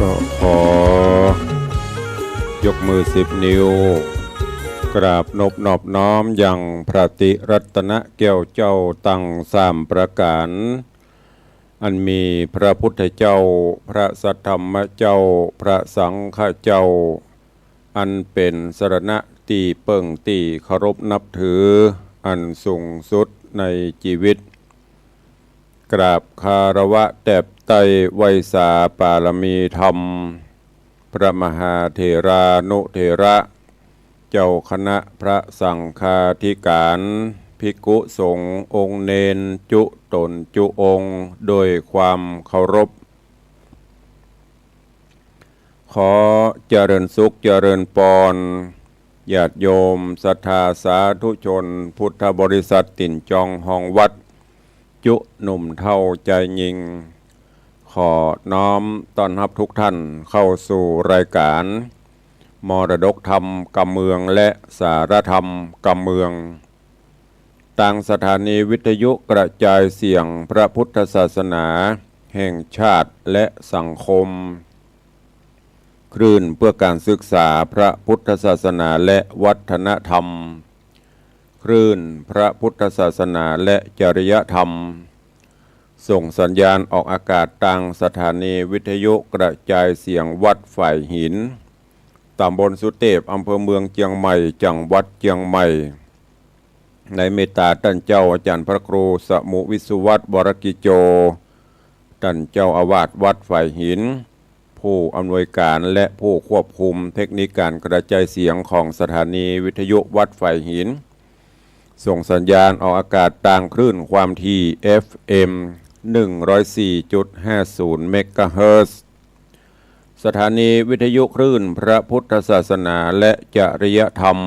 ก็ขอยกมือ10 นิ้วกราบนอบน้อมอย่างพระติรัตนแก้วเจ้าตั้ง3 ประการอันมีพระพุทธเจ้าพระสัทธรรมเจ้าพระสังฆเจ้าอันเป็นสรณะที่เปิ่งที่เคารพนับถืออันสูงสุดในชีวิตกราบคารวะแตบไตไวยสาปารมีธรรมพระมหาเถรานุเถระเจ้าคณะพระสังฆาธิการภิกขุสงฆ์องค์เนนจุตนจุองค์โดยความเคารพขอเจริญสุขเจริญปรญาติโยมศรัทธาสาธุชนพุทธบริษัทติ่นจองห้องวัดจุหนุ่มเท่าใจยิงขอน้อมต้อนรับทุกท่านเข้าสู่รายการมรดกธรรมกำเมืองและสารธรรมกำเมืองทางสถานีวิทยุกระจายเสียงพระพุทธศาสนาแห่งชาติและสังคมคลื่นเพื่อการศึกษาพระพุทธศาสนาและวัฒนธรรมคลื่นพระพุทธศาสนาและจริยธรรมส่งสัญญาณออกอากาศทางสถานีวิทยุกระจายเสียงวัดฝ่ายหินตำบลสุเทพอำเภอเมืองเชียงใหม่จังหวัดเชียงใหม่ในเมตตาท่านเจ้าอาจารย์พระครูสมุวิสุวัตรวรกิโจท่านเจ้าอาวาสวัดฝ่ายหินผู้อำนวยการและผู้ควบคุมเทคนิคการกระจายเสียงของสถานีวิทยุวัดฝ่ายหินส่งสัญญาณออกอากาศทางคลื่นความถี่ FM 104.50 เมกะเฮิรตซ์สถานีวิทยุคลื่นพระพุทธศาสนาและจริยธรรม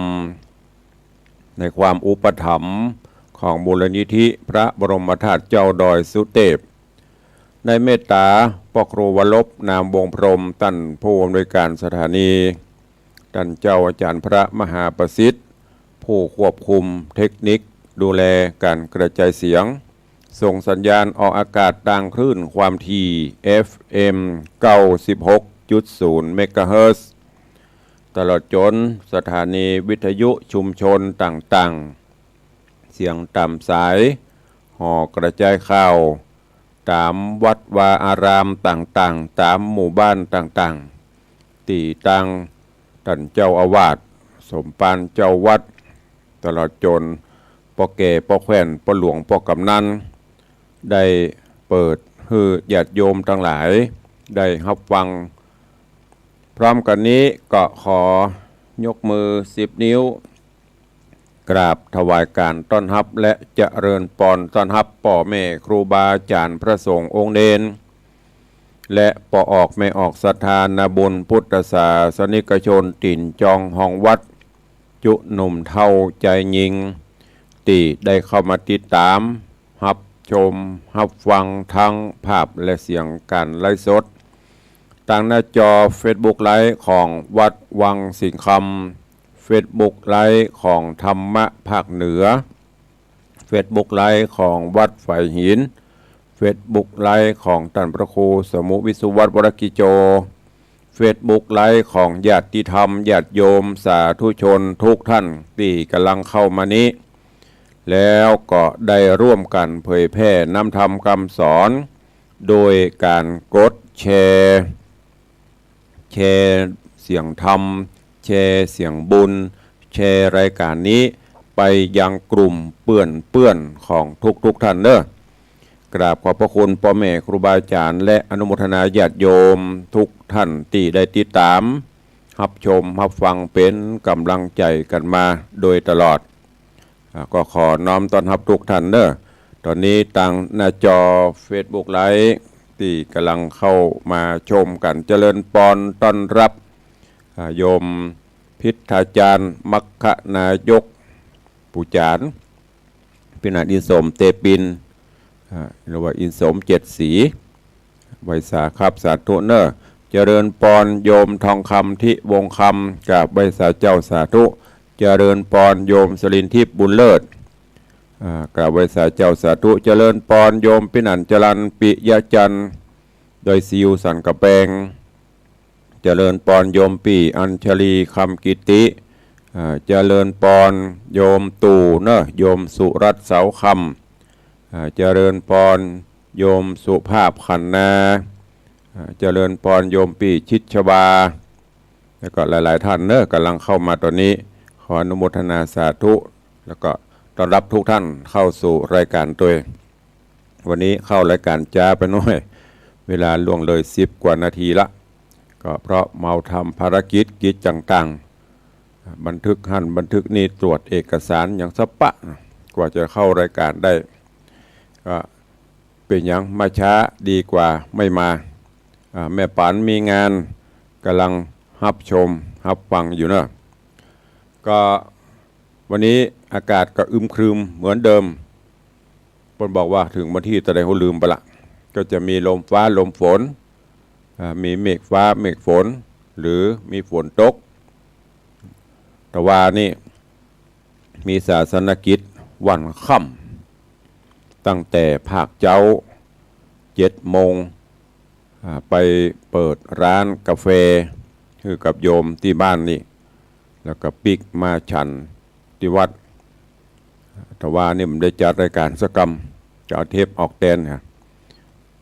ในความอุปถัมภ์ของมูลนิธิพระบรมธาตุเจ้าดอยสุเทพในเมตตาพ่อครูวรบนามวงพรหมท่านผู้อำนวยการสถานีท่านเจ้าอาจารย์พระมหาประสิทธิ์ผู้ควบคุมเทคนิคดูแลการกระจายเสียงส่งสัญญาณออกอากาศทางคลื่นความถี่ FM 96.0 เมกะเฮิรตซ์ตลอดจนสถานีวิทยุชุมชนต่างๆเสียงต่ำสายห่อกระจายข่าวตามวัดวาอารามต่างๆตามหมู่บ้านต่างๆตีตังท่านเจ้าอาวาสสมปานเจ้าวัดตลอดจนพ่อแก่พ่อแขวนพ่อหลวงพ่อกำนันได้เปิดให้ญาติโยมทั้งหลายได้รับฟังพร้อมกันนี้ก็ขอยกมือ10 นิ้วกราบถวายการต้อนรับและเจริญพรต้อนรับพ่อแม่ครูบาอาจารย์พระสงฆ์องค์เนนและพ่อออกไม่ออกศรัทธานาบุญพุทธศาสนิกชนติ่นจองห้องวัดจุหนุ่มเท่าใจยิงที่ได้เข้ามาติดตามรับชมรับฟังทั้งภาพและเสียงการไลฟ์สดทางหน้าจอ Facebook ไลฟ์ของวัดวังสิงห์คำ Facebook ไลฟ์ของธรรมะภาคเหนือ Facebook ไลฟ์ของวัดฝ่ายหิน Facebook ไลฟ์ของท่านพระครูสมุวิสุวัตรวรกิโจ Facebook ไลฟ์ของญาติธรรมญาติโยมสาธุชนทุกท่านที่กำลังเข้ามานี้แล้วก็ได้ร่วมกันเผยแพร่นำธรรมคำสอนโดยการกดแชร์เสียงธรรมแชร์เสียงบุญแชร์รายการนี้ไปยังกลุ่มเพื่อนของทุกท่านเด้อกราบขอบพระคุณพ่อแม่ครูบาอาจารย์และอนุโมทนาญาติโยมทุกท่านที่ได้ติดตามรับชมรับฟังเป็นกำลังใจกันมาโดยตลอดก็ขอน้อมต้อนรับทุกท่านเด้อตอนนี้ทางหน้าจอ Facebook ไลฟ์ที่กำลังเข้ามาชมกันเจริญพรต้อนรับโยมพิทาจารย์มัคคนายกปุจารพินาศอินสมเตปินหรือว่าอินสม7 สีไวยสาครับสาธุเนอเจริญพรโยมทองคำที่วงคำกับไวยสาเจ้าสาธุเจริญพรโยมสลินทิพย์บุญเลิศกับไวยสาเจ้าสาธุเจริญพรโยมพินันจรันปิยจันทร์โดยซิวสันกระแปง เจริญปอนโยมปี่อัญชลีคำกิติเจริญปอนโยมตู่เนอะโยมสุรัตน์เสาคำเจริญปอนโยมสุภาพขันนาเจริญปอนโยมปี่ชิดชบาแล้วก็หลายๆท่านเนอะกำลังเข้ามาตอนนี้ขออนุโมทนาสาธุแล้วก็ต้อนรับทุกท่านเข้าสู่รายการตัววันนี้เข้ารายการจ้าไปหน่อยเวลาล่วงเลย10 กว่านาทีละก็เพราะเมาทำภารกิจกิจต่างๆบันทึกหั่นบันทึกนี่ตรวจเอกสารอย่างสปะกว่าจะเข้ารายการได้ก็เป็นอย่างมาช้าดีกว่าไม่มาแม่ปันมีงานกำลังรับชมรับฟังอยู่เนอะก็วันนี้อากาศก็อึมครึมเหมือนเดิมคนบอกว่าถึงวันที่ตะไดเขาลืมไปละก็จะมีลมฟ้าลมฝนมีเมฆฟ้าเมฆฝนหรือมีฝนตกแต่ว่านี่มีศาสนกิจวันค่ำตั้งแต่ภาคเจ้า7 โมงไปเปิดร้านกาแฟคือกับโยมที่บ้านนี่แล้วก็ปิกมาฉันที่วัดแต่ว่านี่มันได้จัดรายการสกรรมจะเอาเทปออกแตนค่ะ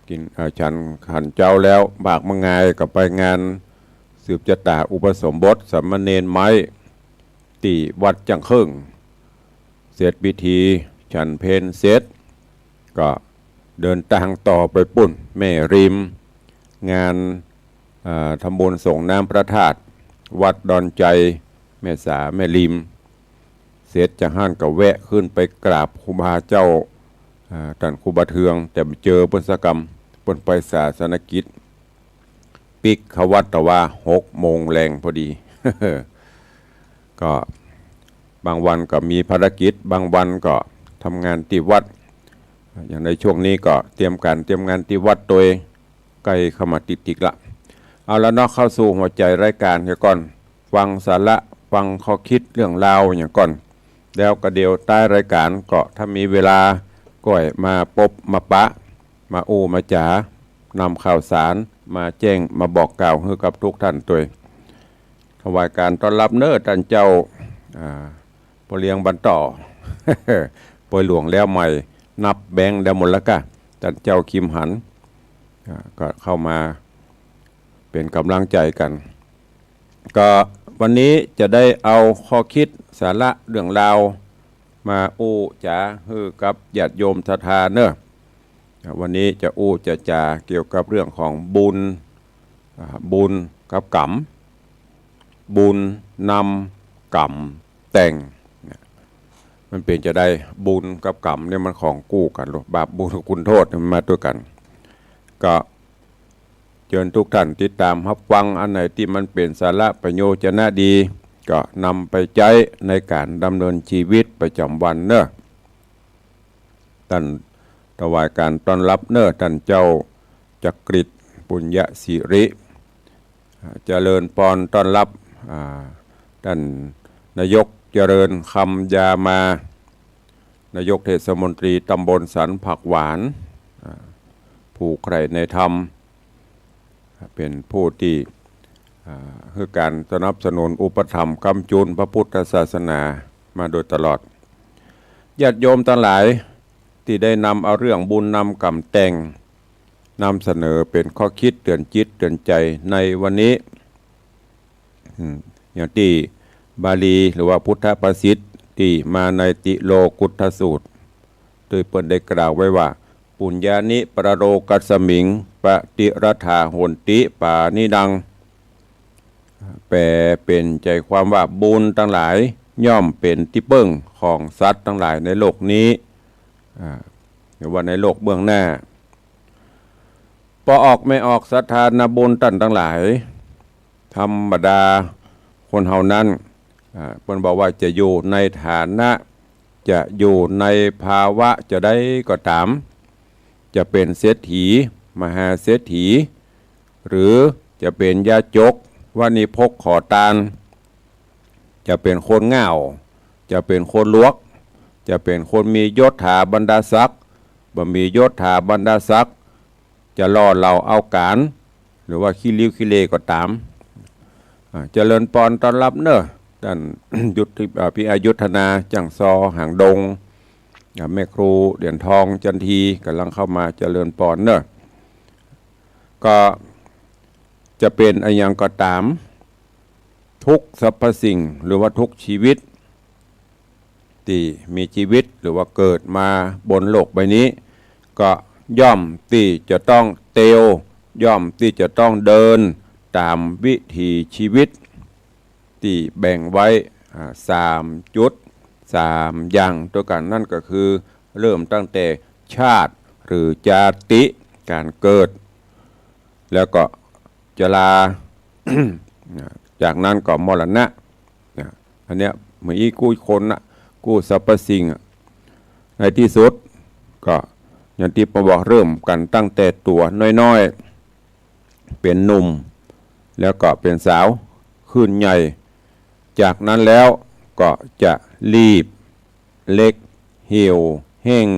กินฉันขันเจ้าแล้วบากมังงายกับไปงานสืบจตาอุปสมบทสามเณรไม้ตีวัดจังเครื่องเสร็จพิธีฉันเพนเสร็จก็เดินทางต่อไปปุ่นแม่ริมงานทำบุญส่งน้ำพระธาตุวัดดอนใจแม่สาแม่ริมเสร็จจากห้านก็แวะขึ้นไปกราบครูบาเจ้าท่านครูบาเทืองแต่เจอปุณศกรรมปุณไปศาสนกิจปิกขวัตว่า6 โมงแรงพอดี ก็บางวันก็มีภารกิจบางวันก็ทำงานที่วัดอย่างในช่วงนี้ก็เตรียมงานที่วัดตัวใกล้เข้ามาติดละเอาแล้วนอกเข้าสู่หัวใจรายการเดี๋ยวก่อนฟังสาระฟังข้อคิดเรื่องราวอย่างก่อนแล้วก็เดี๋ยวใต้รายการก็ถ้ามีเวลาก็มาพบมาปะมาโอมาจ๋านำข่าวสารมาแจ้งมาบอกกล่าวให้กับทุกท่านตัวถวายการต้อนรับเน้อท่านเจ้าพอเลี้ยงบรรต่อ ปอยหลวงแล้วใหม่นับแบงค์แล้วหมดแล้วก็ท่านเจ้าคิมหันก็เข้ามาเป็นกำลังใจกันก็วันนี้จะได้เอาข้อคิดสาระเรื่องราวมาอู้จ๋าฮือกับญาติโยมศรัทธาเนอะวันนี้จะอู้จะจ่าเกี่ยวกับเรื่องของบุญกับกรรมบุญนำกรรมแต่งมันเป็นจะได้บุญกับกรรมเนี่ยมันของกู้กันหรอบาปบุญคุณโทษมันมาด้วยกันก็เชิญทุกท่านติดตามรับฟังอันไหนที่มันเป็นสาระประโยชน์ดีก็นำไปใช้ในการดำเนินชีวิตประจำวันเนอะท่านถวายการต้อนรับเนอะท่านเจ้าจักริดปุญญสิริเจริญพรต้อนรับท่านนายกเจริญคำยามานายกเทศมนตรีตำบลสันผักหวานผู้ใคร่ในธรรมเป็นผู้ที่คือการสนับสนุนอุปถัมภ์ค้ำจุนพระพุทธศาสนามาโดยตลอดญาติโยมทั้งหลายที่ได้นำเอาเรื่องบุญนำกรรมแต่งนำเสนอเป็นข้อคิดเตือนจิตเตือนใจในวันนี้อย่างที่บาลีหรือว่าพุทธประสิทธิ์ที่มาในติโลกุตทสูตรโดยเปิดได้กล่าวไว้ว่าปุญญานิปรโรกัสมิงปฏิรัฐาโหนติปานิดังแปลเป็นใจความว่าบุญทั้งหลายย่อมเป็นที่เปิ้งของสัตว์ทั้งหลายในโลกนี้หรือว่าในโลกเบื้องหน้าพอออกไม่ออกศรัทธานาบุญทั้งหลายธรรมดาคนเฮานั้นเพิ่นบอกว่าจะอยู่ในฐานะจะอยู่ในภาวะจะได้ก็ตามจะเป็นเศรษฐีมหาเศรษฐีหรือจะเป็นยาจกวานิพกขอทานจะเป็นคนง่าวจะเป็นคนลวกจะเป็นคนมียศถาบรรดาศักดิ์บ่มียศถาบรรดาศักดิ์จะล่อเราเอาการหรือว่าขี้ริ้วขี้เลก็ตาม เจริญปอนต้อนรับเนอะท่าน พี่อายุธนาจังซอหางดงแม่ครูเหรียญทองจันทีกำลังเข้ามาเจริญปอนเนอะก็จะเป็นอะไรอย่างก็ตามทุกสรรพสิ่งหรือว่าทุกชีวิตที่มีชีวิตหรือว่าเกิดมาบนโลกใบนี้ก็ย่อมที่จะต้องเตวย่อมที่จะต้องเดินตามวิถีชีวิตที่แบ่งไว้3 อย่างตัวกันนั่นก็คือเริ่มตั้งแต่ชาติหรือจาติการเกิดแล้วก็ชรา จากนั้นก็มรณะอันเนี้ยเหมือนกู้คนนะกู้สรรพสิ่งในที่สุดก็อย่างที่ผมบอกเริ่มกันตั้งแต่ตัวน้อยๆเป็นหนุ่มแล้วก็เป็นสาวขึ้นใหญ่จากนั้นแล้วก็จะรีบเล็กเหี่ยวแห้ง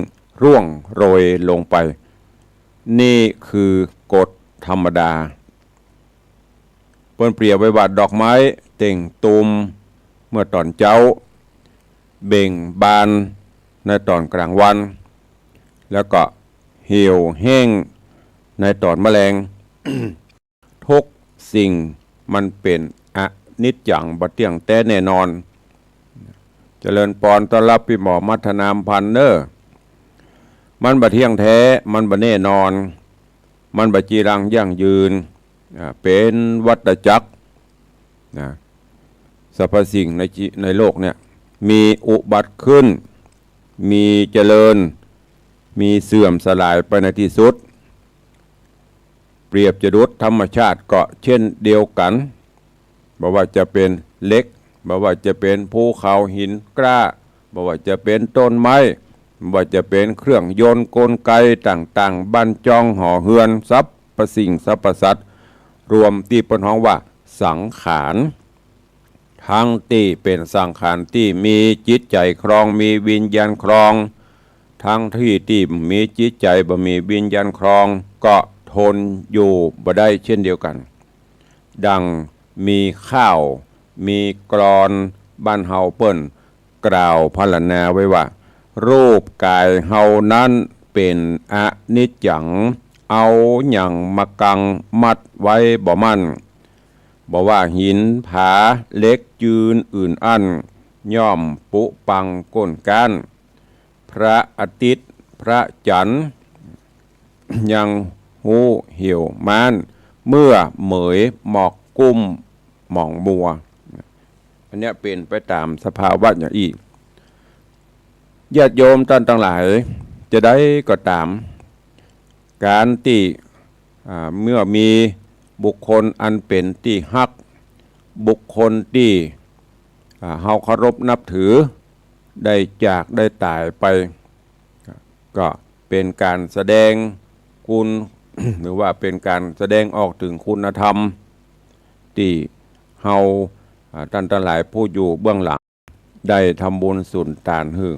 ร่วงโรยลงไปนี่คือกฎธรรมดาเปิ้นเปรียบไว้ว่าดอกไม้เต่งตูมเมื่อตอนเจ้าเบ่งบานในตอนกลางวันแล้วก็เหี่ยวแห้งในตอนแมลง ทุกสิ่งมันเป็นอนิจจังบ่เที่ยงแท้แน่นอนเจริญปอนต้อนรับพี่หมอมัฒนามพันเนอร์มันบ่เที่ยงแท้มันบ่แน่นอนมันบ่จีรังยั่งยืนเป็นวัฏจักรสรรพสิ่งในโลกเนี่ยมีอุบัติขึ้นมีเจริญมีเสื่อมสลายไปในที่สุดเปรียบจะดุจธรรมชาติก็เช่นเดียวกันบอกว่าจะเป็นเล็กบอกว่าจะเป็นภูเขาหินกล้าบอกว่าจะเป็นต้นไม้บอกว่าจะเป็นเครื่องยนต์กลไกต่างๆบรรจองห่อเฮือนทรัพย์ประสิ่งสรรพสัตว์รวมที่เป็นห้องว่าสังขารทั้งที่เป็นสังขารที่มีจิตใจครองมีวิญญาณครองทั้งที่มีจิตใจบ่มีวิญญาณครองก็ทนอยู่บ่ได้เช่นเดียวกันดังมีข้าวมีกรอนบ้านเฮาเปิ้นกล่าวพรรณนาไว้ว่ารูปกายเฮานั้นเป็นอนิจจังเอาหยังมากังมัดไว้บ่มั่นบอกว่าหินผาเล็กยืนอื่นอันย่อมปุปังก้นก้านพระอาทิตย์พระจันทร์ยังหูเหี่ยวม้านเมื่อเหมยหมอกกุ้มหม่องมัวอันนี้เป็นไปตามสภาวะอย่างอีกญาติโยมท่านทั้งหลายจะได้ก็ตามการที่เมื่อมีบุคคลอันเป็นที่ฮักบุคคลที่เฮาเคารพนับถือได้จากได้ตายไปก็เป็นการแสดงคุณ หรือว่าเป็นการแสดงออกถึงคุณธรรมที่เฮาท่านทั้งหลายผู้อยู่เบื้องหลังได้ทำบุญสุนทานหื้อ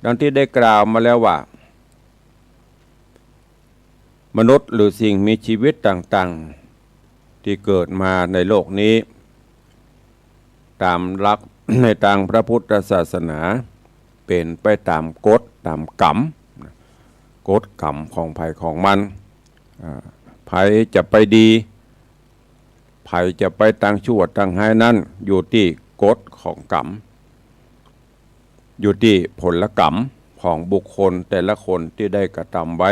ดังที่ได้กล่าวมาแล้วว่ามนุษย์หรือสิ่งมีชีวิตต่างๆที่เกิดมาในโลกนี้ตามหลัก ในทางพระพุทธศาสนาเป็นไปตามกฎตามกรรมกฎกรรมของภัยของมันภัยจะไปดีภัยจะไปทางชั่วทางให้นั้นอยู่ที่กฎของกรรมอยู่ที่ผลกรรมของบุคคลแต่ละคนที่ได้กระทำไว้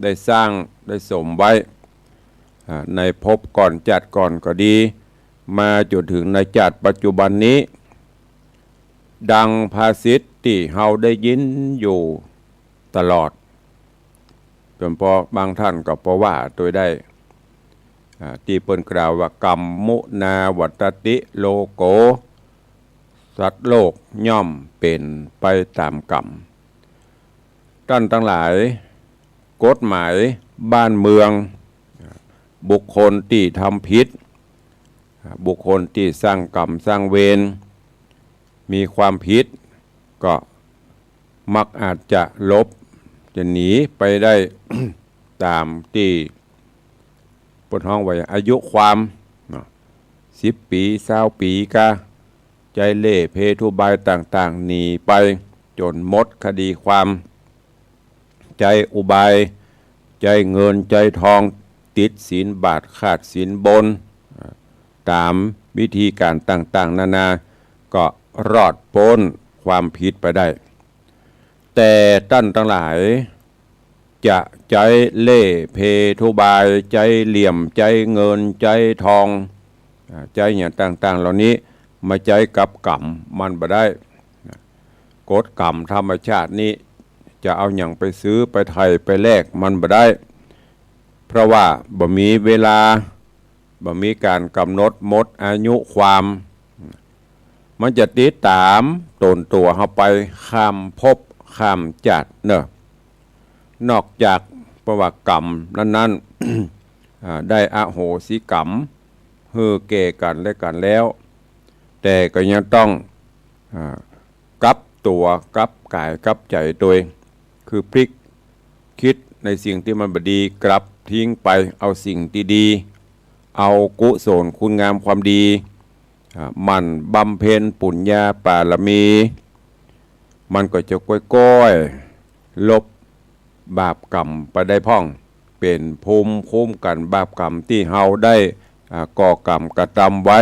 ได้สร้างได้สมไว้ในภพก่อนจัดก่อนก็ดีมาจนถึงในจัดปัจจุบันนี้ดังภาษิตที่เฮาได้ยินอยู่ตลอดจนพอบางท่านก็เพราะว่าตัวได้ที่เปิ้นกล่าวว่ากรรมมุนาวัตติโลโกสัตว์โลกย่อมเป็นไปตามกรรมท่านทั้งหลายกฎหมายบ้านเมืองบุคคลที่ทำผิดบุคคลที่สร้างกรรมสร้างเวรมีความผิดก็มักอาจจะลบจะหนีไปได้ ตามที่ปนห้องไว้อายุความ 10 ปี20 ปีกะใจเล่เพทุบายต่างๆหนีไปจนหมดคดีความใจอุบายใจเงินใจทองติดศีลบาทขาดศีลบนตามวิธีการต่างๆนานาก็รอดพ้นความผิดไปได้แต่ท่านทั้งหลายจะใจเล่เพทุบายใจเหลี่ยมใจเงินใจทองใจอย่างต่างๆเหล่านี้มาใจกับกรรมมันบ่ได้กฎกรรมธรรมชาตินี้จะเอาอย่างไปซื้อไปไทยไปแลกมันบ่ได้เพราะว่าบ่มีเวลาบ่มีการกำหนดหมดอายุความมันจะติดตามตนตัวเข้าไปข้ามภพข้ามจัดเนอะนอกจากประวัติกรรมนั้นๆ ได้อโหสิกรรมเฮือเก่กันและกันแล้วแต่ก็ยังต้องกลับตัวกลับกายกลับใจโดยคือพลิกคิดในสิ่งที่มันบดีกลับทิ้งไปเอาสิ่งที่ดีเอากุศลคุณงามความดีมันบำเพ็ญปุญญาบารมีมันก็จะก้อยๆลบบาปกรรมไปได้พ่องเป็นภูมิคุ้มกันบาปกรรมที่เฮาได้ก่อกรรมกระทำไว้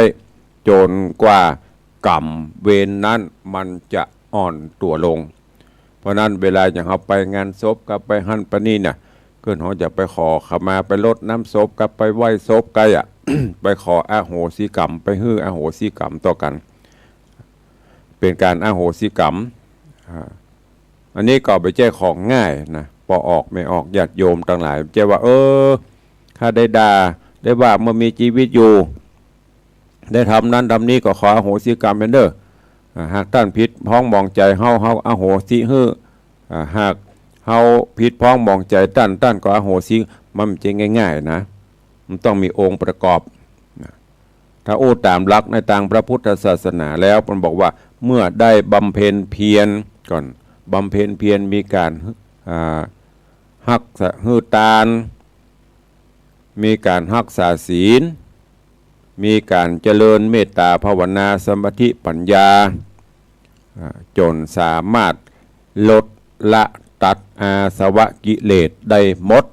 จนกว่ากรรมเวรนั้นมันจะอ่อนตัวลงเพราะนั้นเวลาอย่างเราไปงานศพกับไปหั่นปะนี่เนี่ยเกินเขาจะไปขอขมาไปลดน้ำศพกับไปไหว้ศพไกอ่ะ ไปขออโหสิกรรมไปฮื้ออโหสิกรรมต่อกันเป็นการอโหสิกรรมอันนี้ก็ไปแจ้ของง่ายนะพอออกไม่ออกญาติโยมทั้งหลายแจ้ว่าข้าได้ด่าได้ว่าเมื่อมีชีวิตอยู่ได้ทำนั้นทำนี้ก็ขออโหสิกรรมเป็นเด้อหากท่านผิดพ้องมองใจเฮาอโหสิฮื้อหากเฮาผิดพ้องมองใจท่านก็อโหสิมันจะง่ายๆนะมันต้องมีองค์ประกอบถ้าตามหลักในทางพระพุทธศาสนาแล้วมันบอกว่าเมื่อได้บำเพ็ญเพียรก่อนบำเพ็ญเพียรมีการรักษาหือตานมีการรักษาศีลมีการเจริญเมตตาภาวนาสมาธิปัญญาจนสามารถลดละตัดอาสวะกิเลสได้หมด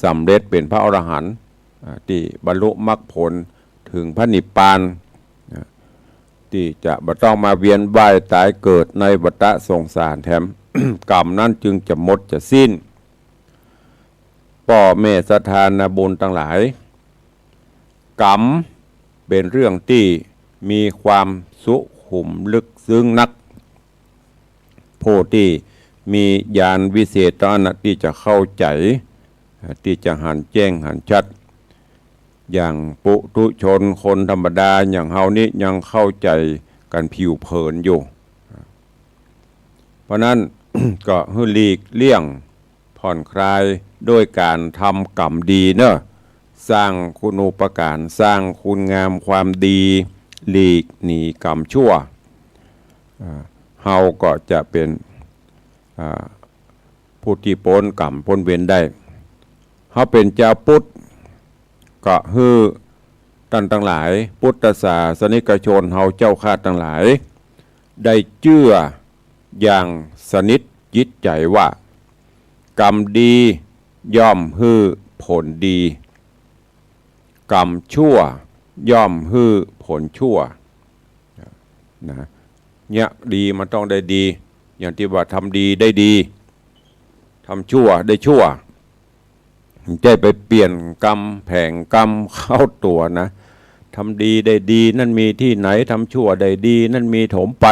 สำเร็จเป็นพระอรหันต์ที่บรรลุมรรคผลถึงพระนิพพานที่จะบ่ต้องมาเวียนว่ายตายเกิดในวัฏสงสารแถม กรรมนั้นจึงจะหมดจะสิ้นพ่อแม่สถานบุญทั้งหลายกรรมเป็นเรื่องที่มีความสุขุมลึกซึ้งนักผู้ที่มีญาณวิเศษตอนนั้นที่จะเข้าใจที่จะหันแจ้งหันชัดอย่างปุถุชนคนธรรมดาอย่างเฮานี้ยังเข้าใจกันผิวเผินอยู่เพราะนั้น ก็ให้หลีกเลี่ยงผ่อนคลายด้วยการทำกรรมดีเนอะสร้างคุณูปการสร้างคุณงามความดีหลีกหนีกรรมชั่วเฮาก็จะเป็นผู้ที่พ้นกรรมพ้นเวรได้เฮาเป็นเจ้าพุทธก็ฮือท่านทั้งหลายพุทธศาสนิกชนเฮาเจ้าข้าทั้งหลายได้เชื่ออย่างสนิทจิตใจว่ากรรมดีย่อมฮือผลดีกรรมชั่วย่อมฮือผลชั่วนะเนี่ยดีมันต้องได้ดีอย่างที่ว่าทำดีได้ดีทำชั่วได้ชั่วจะไปเปลี่ยนกรรมแผงกรรมเข้าตัวนะทำดีได้ดีนั่นมีที่ไหนทำชั่วได้ดีนั่นมีถมไป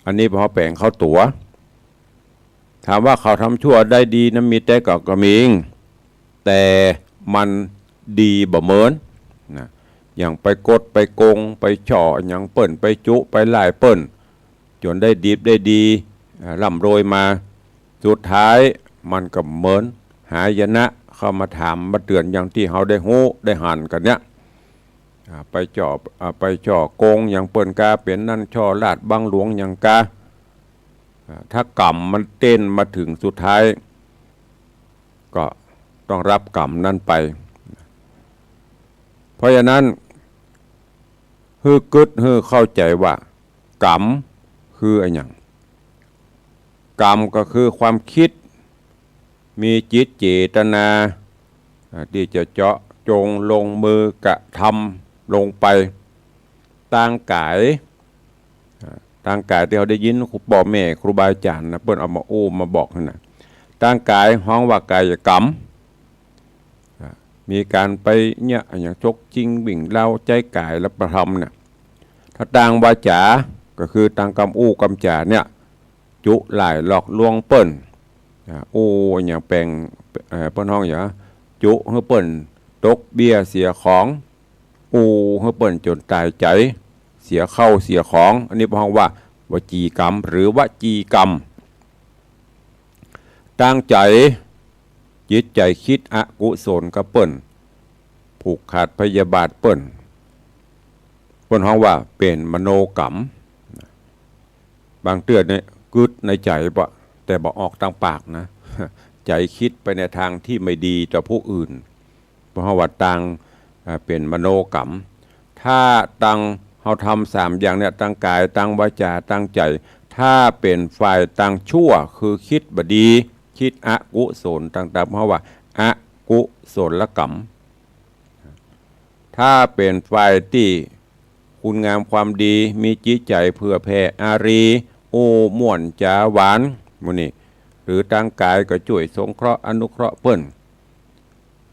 อันนี้พอแผงเข้าตัวถามว่าเขาทำชั่วได้ดีนั้นมีแต่ก็มีแต่มันดีบ่เหมือนนะอย่างไปกดไปโกงไปจ่ออย่างเปิ้นไปจุไปไล่เปิ้นจนได้ดีได้ดีร่ำรวยมาสุดท้ายมันก็เหมือนหายนะเข้ามาถามมาเตือนอย่างที่เขาได้หู้ได้หันกันเนี้ยไปจ่อโกงอย่างเปิ้นกาเป็นนั่นช่อลาดบังหลวงอย่างกาถ้ากรรมมันเต้นมาถึงสุดท้ายก็ต้องรับกรรมนั่นไปเพราะฉะนั้น ฮือกึดฮือเข้าใจว่ากรรมคืออะไรอย่างกรรมก็คือความคิดมีจิตเจตนาที่จะเจาะจงลงมือกระทำลงไปต่างกายที่เราได้ยินครูพ่อแม่ครูบาอาจารย์นะเปิ้นเอามาโอ้มาบอกนะต่างกายห้องว่ากายกรรมมีการไปเนี่ยอย่างชกจริงบิ่งเล่าใจกายและประทำเนี่ยถ้าต่างวาจาก็คือต่างกรรมอู้กรรมจ่าเนี่ยจุหลายหลอกลวงเปิ้นอู้อย่างแปลงเปิ้นห้องอย่างจุให้เปิ้นตกเบี้ยเสียของอู้ให้เปิ้นจนตายใจเสียเข้าเสียของอันนี้ห้องว่าวจีกรรมหรือวจีกรรมตั้งใจจิตใจคิดอกุศลกับเปิ้นผูกขาดพยาบาทเปิ้นห้องว่าเป็นมโนกรรมบางเตือนเนี่ยกึดในใจปะแต่บอกออกทางปากนะใจคิดไปในทางที่ไม่ดีต่อผู้อื่นเพราะว่าตังเป็นมโนกรรมถ้าตังเขาทำ3อย่างเนี่ยตั้งกายตั้งวาจาตั้งใจถ้าเป็นฝ่ายตั้งชั่วคือคิดบดีคิดอกุศลต่างๆเพราะว่าอกุศลกรรมถ้าเป็นฝ่ายที่คุณงามความดีมีจิตใจเพื่อแผ่อารีโอ้ม่วนจาหวานมุนี่หรือตั้งกายก็ช่วยสงเคราะห์อนุเคราะห์เปิ้น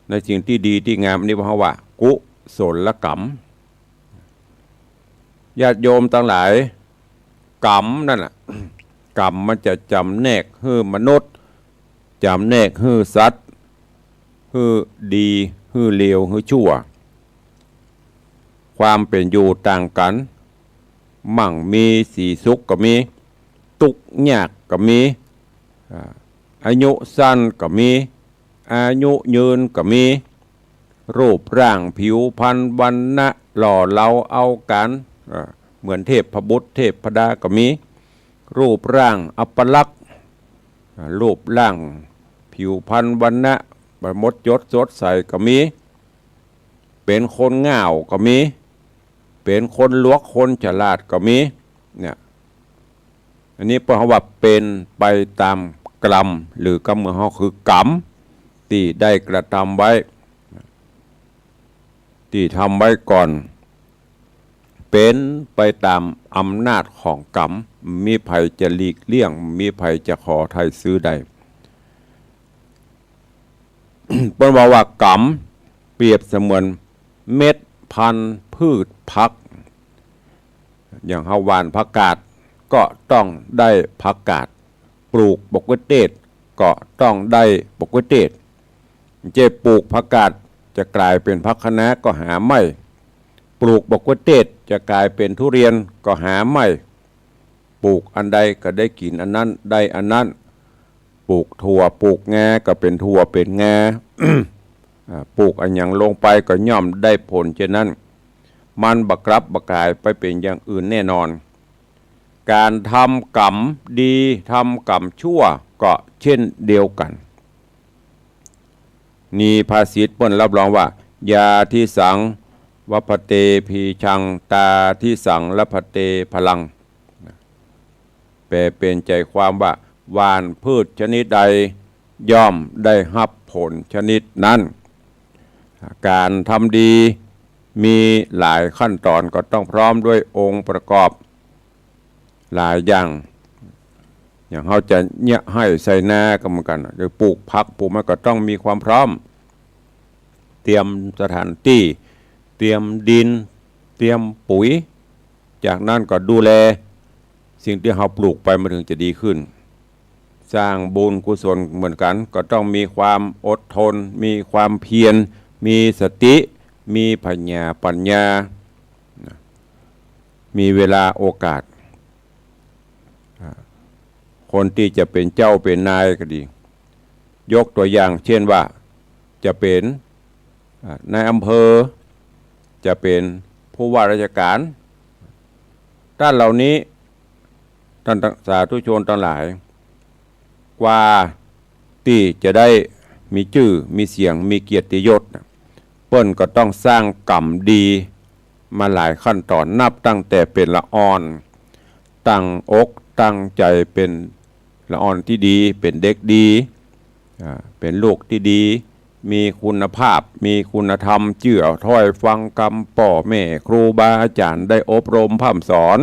ในสิ่งที่ดีที่งามนี่เพราะว่ากุศลกรรมญาติโยมทั้งหลายกรรมนั่นแหละกรรมมันจะจำแนกให้มนุษย์จำแนกให้สัตว์ให้ดีให้เลวให้ชั่วความเป็นอยู่ต่างกันมั่งมีสีสุขก็มีทุกข์ยากก็มีอายุสั้นก็มีอายุยืนก็มีรูปร่างผิวพรรณวรรณะหล่อเหลาเอากันเหมือนเทพพบุตรเทพพดาก็มีรูปร่างอัปลักษณ์รูปร่างผิวพรรณวรรณะมดยศสดใสก็มีเป็นคนง่าวก็มีเป็นคนลวกคนฉลาดก็มีเนี่ยอันนี้เพราะว่าเป็นไปตามกรรมหรือกรรมของเขาคือกรรมที่ได้กระทำไว้ที่ทำไว้ก่อนเป็นไปตามอำนาจของกรรมมีภัยจะหลีกเลี่ยงมีภัยจะขอไทยซื้อได้ เป็นว่ากรรมเปรียบเสมือนเม็ดพันธุ์พืชพักอย่างเฮาหว่านผักกาดก็ต้องได้ผักกาดปลูกบกเตศก็ต้องได้บกเตศเจปลูกผักกาดจะกลายเป็นผักคะน้าก็หาไม่ปลูกบกเตศจะกลายเป็นทุเรียนก็หาไม่ปลูกอันใดก็ได้กินอันนั้นได้อันนั้นปลูกถั่วปลูกงาก็เป็นถั่วเป็นงา ปลูกอันอย่างลงไปก็ย่อมได้ผลเช่นนั้นมันบักรับบักกายไปเป็นอย่างอื่นแน่นอนการทำกรรมดีทำกรรมชั่วก็เช่นเดียวกันนี่ภาษิตเปิ้นรับรองว่ายาที่สังวัพเตพีชังตาที่สังละพเตพลังแปลเป็นใจความว่าหว่านพืชชนิดใดย่อมได้รับผลชนิดนั้นการทำดีมีหลายขั้นตอนก็ต้องพร้อมด้วยองค์ประกอบหลายอย่างเขาจะเนี่ยให้ใส่หน้าก็เหมือนกันหรือปลูกผักปลูกมันก็ต้องมีความพร้อมเตรียมสถานที่เตรียมดินเตรียมปุ๋ยจากนั้นก็ดูแลสิ่งที่เราปลูกไปมันถึงจะดีขึ้นสร้างบุญกุศลเหมือนกันก็ต้องมีความอดทนมีความเพียรมีสติมีปัญญามีเวลาโอกาสคนที่จะเป็นเจ้าเป็นนายก็ดียกตัวอย่างเช่นว่าจะเป็นนายอำเภอจะเป็นผู้ว่าราชการด้านเหล่านี้ท่านสาธุชนทั้งหลายกว่าที่จะได้มีชื่อมีเสียงมีเกียรติยศเปิ้นก็ต้องสร้างกรรมดี มาหลายขั้นตอนนับตั้งแต่เป็นละอ่อนตั้งอกตั้งใจเป็นละอ่อนที่ดีเป็นเด็กดีเป็นลูกที่ดีมีคุณภาพมีคุณธรรมเชื่อถ้อยฟังคำพ่อแม่ครูบาอาจารย์ได้อบรมพร่ำสอน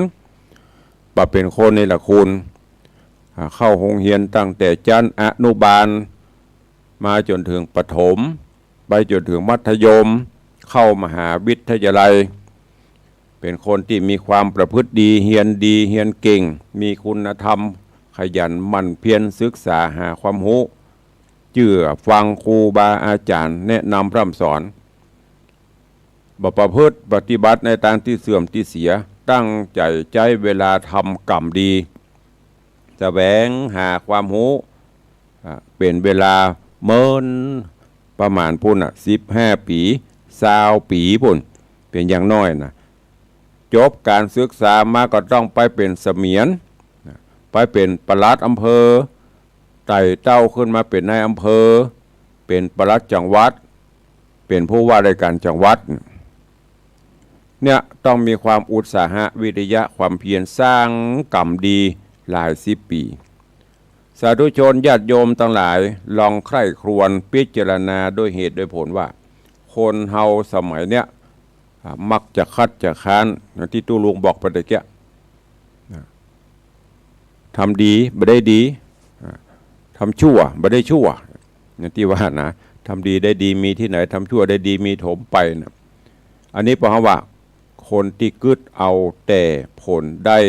มาเป็นคนนี่แหละคุณเข้าโรงเรียนตั้งแต่ชั้นอนุบาลมาจนถึงประถมไปจนถึงมัธยมเข้ามหาวิทยาลัยเป็นคนที่มีความประพฤติดีเรียนเก่งมีคุณธรรมขยันหมั่นเพียรศึกษาหาความรู้เชื่อฟังครูบาอาจารย์แนะนำพร่ำสอนบ่ประพฤติปฏิบัติในทางที่เสื่อมที่เสียตั้งใจเวลาทำกรรมดีแสวงหาความรู้เป็นเวลาเมินประมาณพุ่น15 ปี20 ปีพุ่นเป็นอย่างน้อยนะจบการศึกษามาก็ต้องไปเป็นเสมียนไปเป็นปลัดอำเภอไต่เต้าขึ้นมาเป็นนายอำเภอเป็นปลัดจังหวัดเป็นผู้ว่าราชการจังหวัดเนี่ยต้องมีความอุตสาหะวิริยะความเพียรสร้างกรรมดีหลาย10 ปีสาธุชนญาติโยมทั้งหลายลองใคร่ครวญพิจารณาด้วยเหตุด้วยผลว่าคนเฮาสมัยเนี้ยมักจะคัดจะค้านอย่างที่ตู้ลุงบอกไปตะเกียทำดีไม่ได้ดีทำชั่วไม่ได้ชั่วอย่างที่ว่านะทำดีได้ดีมีที่ไหนทำชั่วได้ดีมีถมไปนะอันนี้เพราะว่าคนที่กึดเอาแต่ผลได้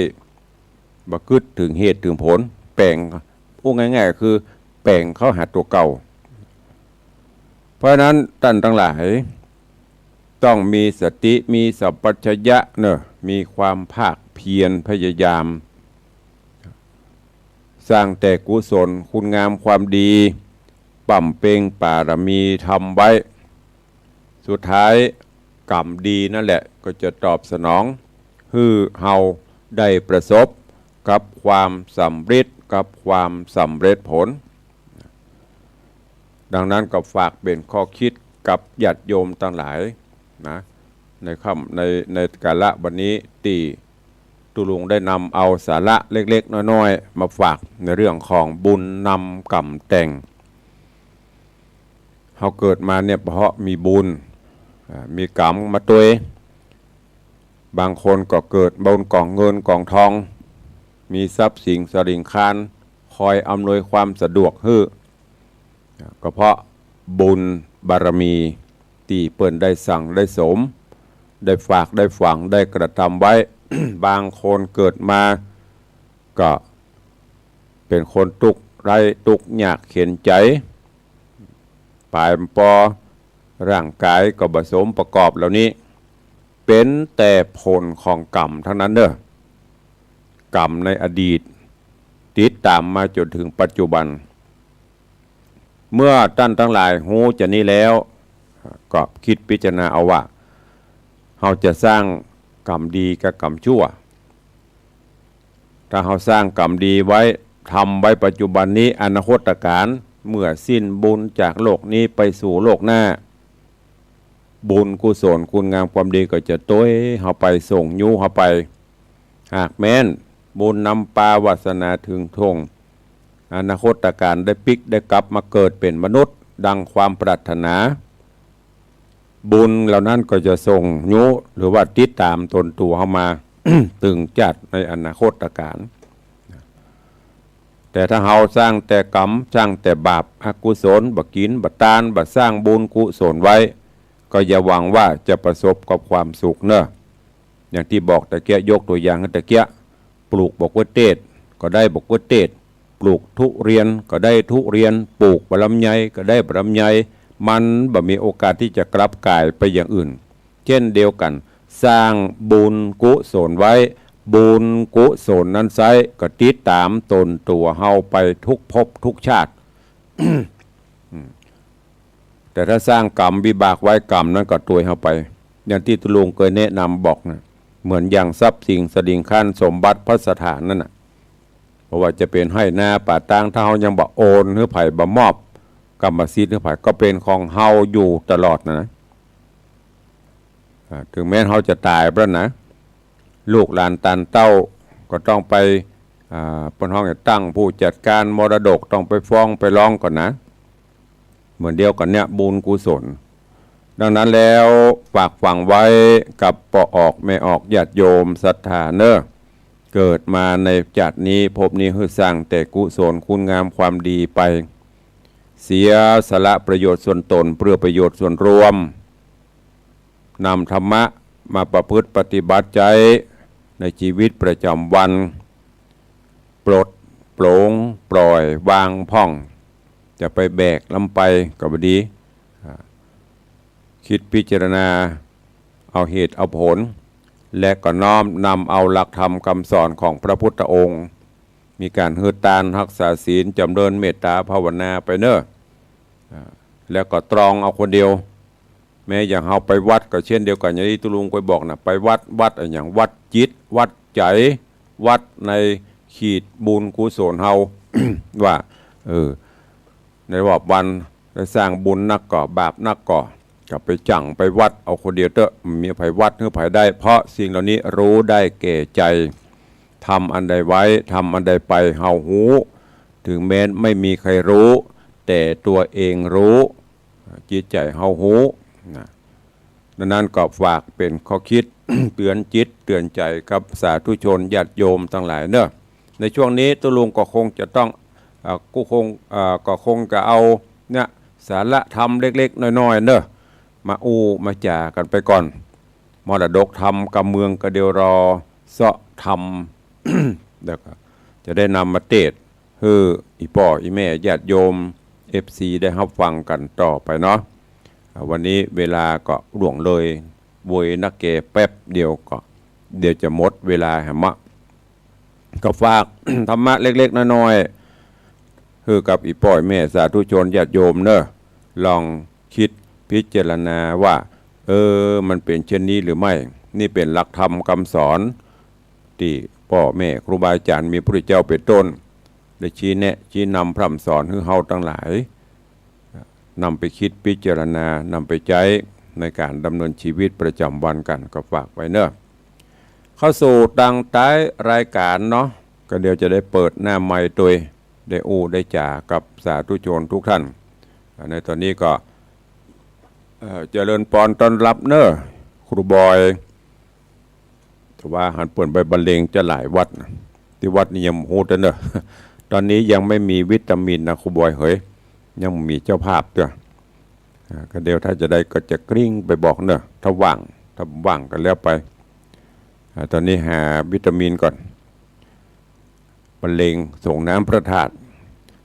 บ่กึดถึงเหตุถึงผลแปลงพูดง่ายๆคือแปลงเข้าหาตัวเก่าเพราะนั้นท่านทั้งหลายต้องมีสติมีสัพพัญญะเนอะมีความภาคเพียรพยายามสร้างแต่กุศลคุณงามความดีปั่มเปงปารมีทำไว้สุดท้ายกรรมดีนั่นแหละก็จะตอบสนองฮือเฮาได้ประสบกับความสำเร็จกับความสำเร็จผลดังนั้นก็ฝากเป็นข้อคิดกับญาติโยมทั้งหลายนะในกาละวันนี้ที่ตุลุงได้นำเอาสาระเล็กๆน้อยๆมาฝากในเรื่องของบุญนำกรรมแต่งเขาเกิดมาเนี่ยเพราะมีบุญมีกรรมมาตัวบางคนก็เกิดบนกองเงินกองทองมีทรัพย์สินสริงคารคอยอำนวยความสะดวกให้ก็เพราะบุญบารมีที่เปิ้นได้สั่งได้สมได้ฝากได้ฝังได้กระทำไว้ บางคนเกิดมาก็เป็นคนทุกข์ไร้ทุกข์ยากเข็นใจปลายปอร่างกายก็ผสมประกอบเหล่านี้เป็นแต่ผลของกรรมทั้งนั้นเด้อกรรมในอดีตติดตามมาจนถึงปัจจุบันเมื่อท่านทั้งหลายหูจะนี้แล้วก็คิดพิจารณาเอาว่าเราจะสร้างกรรมดีกับกรรมชั่วถ้าเราสร้างกรรมดีไว้ทำไว้ปัจจุบันนี้อนาคตการเมื่อสิ้นบุญจากโลกนี้ไปสู่โลกหน้าบุญกุศลคุณงามความดีก็จะต้วยเราไปส่งยูเราไปหากแม้นบุญนำปาวาสนาถึงทงอนาคตการได้ปิกได้กลับมาเกิดเป็นมนุษย์ดังความปรารถนาบุญเหล่านั้นก็จะส่งยุหรือว่าติดตามตนตัวเข้ามา ตึงจัดในอนาคตการแต่ถ้าเราสร้างแต่กรรมสร้างแต่บาปอกุศลบักกินบักตานบักสร้างบุญกุศลไว้ก็อย่าหวังว่าจะประสบกับความสุขเนอะอย่างที่บอกตะเกียยกตัวอย่างตะเกียปลูกบกว่าเตศก็ได้บกว่าเตศปลูกทุเรียนก็ได้ทุเรียนปลูกบะลำไยก็ได้บะลำไยมันบ่มีโอกาสที่จะกลับกายไปอย่างอื่นเช่นเดียวกันสร้างบุญกุศลไว้บุญกุศลนั้นไซก็ติดตามตนตัวเฮาไปทุกภพทุกชาติ แต่ถ้าสร้างกรรมวิบากไว้กรรมนั้นก็ตัวเฮาไปอย่างที่ตุลุงเคยแนะนำบอกนะเหมือนอย่างทรัพย์สินสดิ่งขั้นสมบัติพัสถานนั่นน่ะเพราะว่าจะเป็นให้หน้าป่าตางถ้าเฮายังบ่โอนหรือไผบ่มอบกรรมสิทธิ์หรือไผก็เป็นของเฮาอยู่ตลอดนะ ถึงแม้เขาจะตายไปแล้วนะลูกหลานตานเต้าก็ต้องไปปนห้องตั้งผู้จัดการมรดกต้องไปฟ้องไปร้องก่อนนะเหมือนเดียวกันเนี่ยบุญกุศลดังนั้นแล้วฝากฝังไว้กับปออกไม่ออกญาติโยมศรัทธาเนอะเกิดมาในจัดนี้พบนี้คือสร้างแต่กุศลคุณงามความดีไปเสียสละประโยชน์ส่วนตนเพื่อประโยชน์ส่วนรวมนำธรรมะมาประพฤติปฏิบัติใจในชีวิตประจำวันปลดโปร่งปล่อยวางพ่องจะไปแบกลำไปก็บดีคิดพิจารณาเอาเหตุเอาผลและก็น้อมนำเอาหลักธรรมคำสอนของพระพุทธองค์มีการหืดตานรักษาศีลจำเริญเมตตาภาวนาไปเนอะแล้วก็ตรองเอาคนเดียวแม้อย่างเราไปวัดก็เช่นเดียวกันอย่างที่ตุลุงเคยบอกนะไปวัดอย่างวัดจิตวัดใจวัดในขีดบุญกุศลเฮา ว่าในรอบวันได้สร้างบุญนักก่อบาปนักก่อกับไปจังไปวัดเอาคนเดียวเถอะมีไผวัดหรือไผได้เพราะสิ่งเหล่านี้รู้ได้แก่ใจทำอันใดไว้ทำอันใดไปเฮาหูถึงแม้ไม่มีใครรู้แต่ตัวเองรู้จิตใจเฮาหูดังนั้นก็ฝากเป็นข้อคิด เตือนจิตเตือนใจกับสาธุชนญาติโยมทั้งหลายเนอะในช่วงนี้ตุลุงก็คงจะต้องก็คงจะเอาเนี่ยสาระธรรมเล็กๆน้อยๆเนอะมามาจ่ากันไปก่อนมรดกธรรมกับเมืองก็เดียวรอเสาะธรรม แล้วก็จะได้นำมาเทศให้อีพ่ออีแม่ญาติโยม FC ได้รับฟังกันต่อไปเนาะวันนี้เวลาก็ล่วงเลยโวยนักเกแป๊บเดียวก็เดี๋ยวจะหมดเวลาแหมะก็ฝาก ธรรมะเล็กๆน้อยๆคือกับอีพ่อแม่สาธุชนญาติโยมเนอะลองคิดพิจารณาว่ามันเป็นเช่นนี้หรือไม่นี่เป็นหลักธรรมคำสอนที่พ่อแม่ครูบาอาจารย์มีพระพุทธเจ้าเป็นต้นได้ชี้แนะชี้นำพร่ำสอนให้เฮาทั้งหลายนำไปคิดพิจารณานำไปใช้ในการดำเนินชีวิตประจำวันกันก็ฝากไว้เนอะเข้าสู่ดังท้ายรายการเนาะก็เดี๋ยวจะได้เปิดหน้าไมค์ตัวได้ได้จ่ากับสาธุชนทุกท่านในตอนนี้ก็เจริญพรต้อนรับเนอะครูบอยแต่ว่าหันเปิดไปบรรเลงจะหลายวัดที่วัดนี่ยังโหดเนอะตอนนี้ยังไม่มีวิตามินนะครูบอยเฮ้ยยังมีเจ้าภาพด้วยก็เดี๋ยวถ้าจะได้ก็จะกริ้งไปบอกเนอะถ้าว่างกันแล้วไปตอนนี้หาวิตามินก่อนบรรเลงส่งน้ำพระธาตุ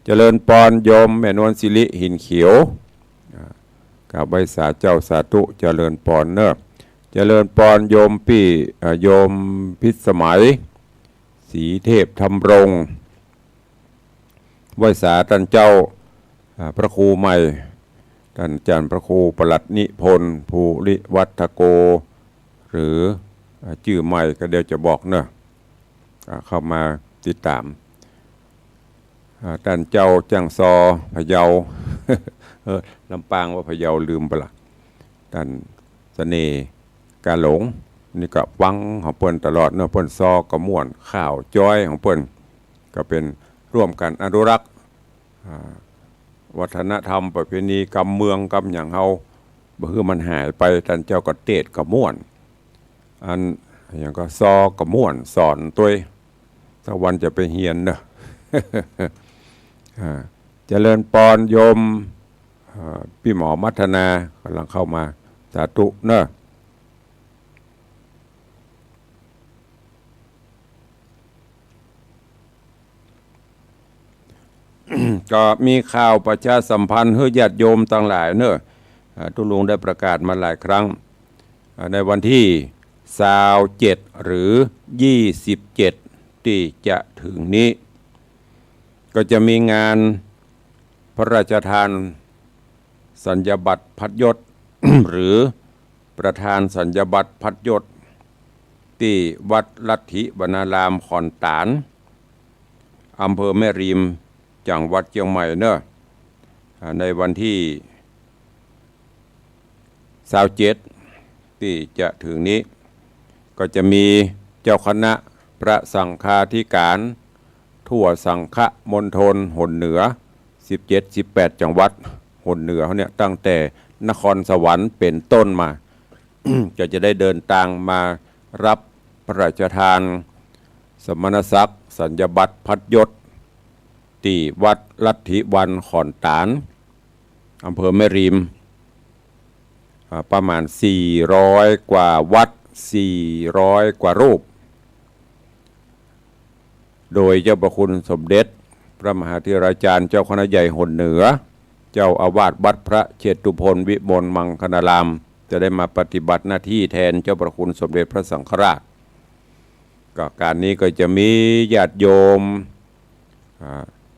เจริญพรโยมแม่นวลศิริหินเขียวกับใบสาเจ้าสาธุเจริญพรเนอะเจริญพรโยมพี่โยมพิสมัยสีเทพธรรมรงค์ใบสาท่านเจ้าพระครูใหม่ท่านอาจารย์พระครูประหลัดนิพนธ์ภูริวัฒโกหรือชื่อใหม่ก็เดี๋ยวจะบอกเนอะเข้ามาติดตามท่านเจ้าจังซอพะเยา ลำปางว่าพะเยาลืมไปละท่านเสน่ห์กาหลงนี่ก็ฟังของเปิ้นตลอดเนอะเปิ้นซอก็ม่วนข่าวจ้อยของเปิ้นก็เป็นร่วมกันอนุรักษ์วัฒนธรรมประเพณีกำเมืองกำอย่างเฮาบ่คือมันหายไปท่านเจ้าก็เทศก็ม่วนอันอย่างก็ซอก็ม่วนสอนตัวสักวันจะไปเฮียนเนอะ เจริญพรโยมพี่หมอมัฒนากำลังเข้ามาสาธุเนอะ ก็มีข่าวประชาสัมพันธ์ให้ญาติโยมต่างหลายเนอะทุลุงได้ประกาศมาหลายครั้งในวันที่27หรือ27ที่จะถึงนี้ก็จะมีงานพระราชทานสัญญบัตรพัดยศ หรือประธานสัญญบัตรพัดยศที่วัดลัทธิบรรณารามขอนตาลอำเภอแม่ริมจังหวัดเชียงใหม่เนอะในวันที่27 ที่จะถึงนี้ก็จะมีเจ้าคณะพระสังฆาธิการทั่วสังฆมณฑลหนเหนือ17-18 จังหวัดหนเหนือเขาเนี่ยตั้งแต่นครสวรรค์เป็นต้นมา ก็จะได้เดินทางมารับพระราชทานสมณศักดิ์สัญญบัตรพัดยศที่วัดลัทธิวันขอนตาลอำเภอแม่ริมประมาณ400 กว่าวัด400 กว่ารูปโดยเจ้าประคุณสมเด็จพระมหาเถราจารย์เจ้าคณะใหญ่หนเหนือเจ้าอาวาสวัดพระเชตุพนวิมลมังคณารามจะได้มาปฏิบัติหน้าที่แทนเจ้าประคุณสมเด็จพระสังฆราชก็การนี้ก็จะมีญาติโยม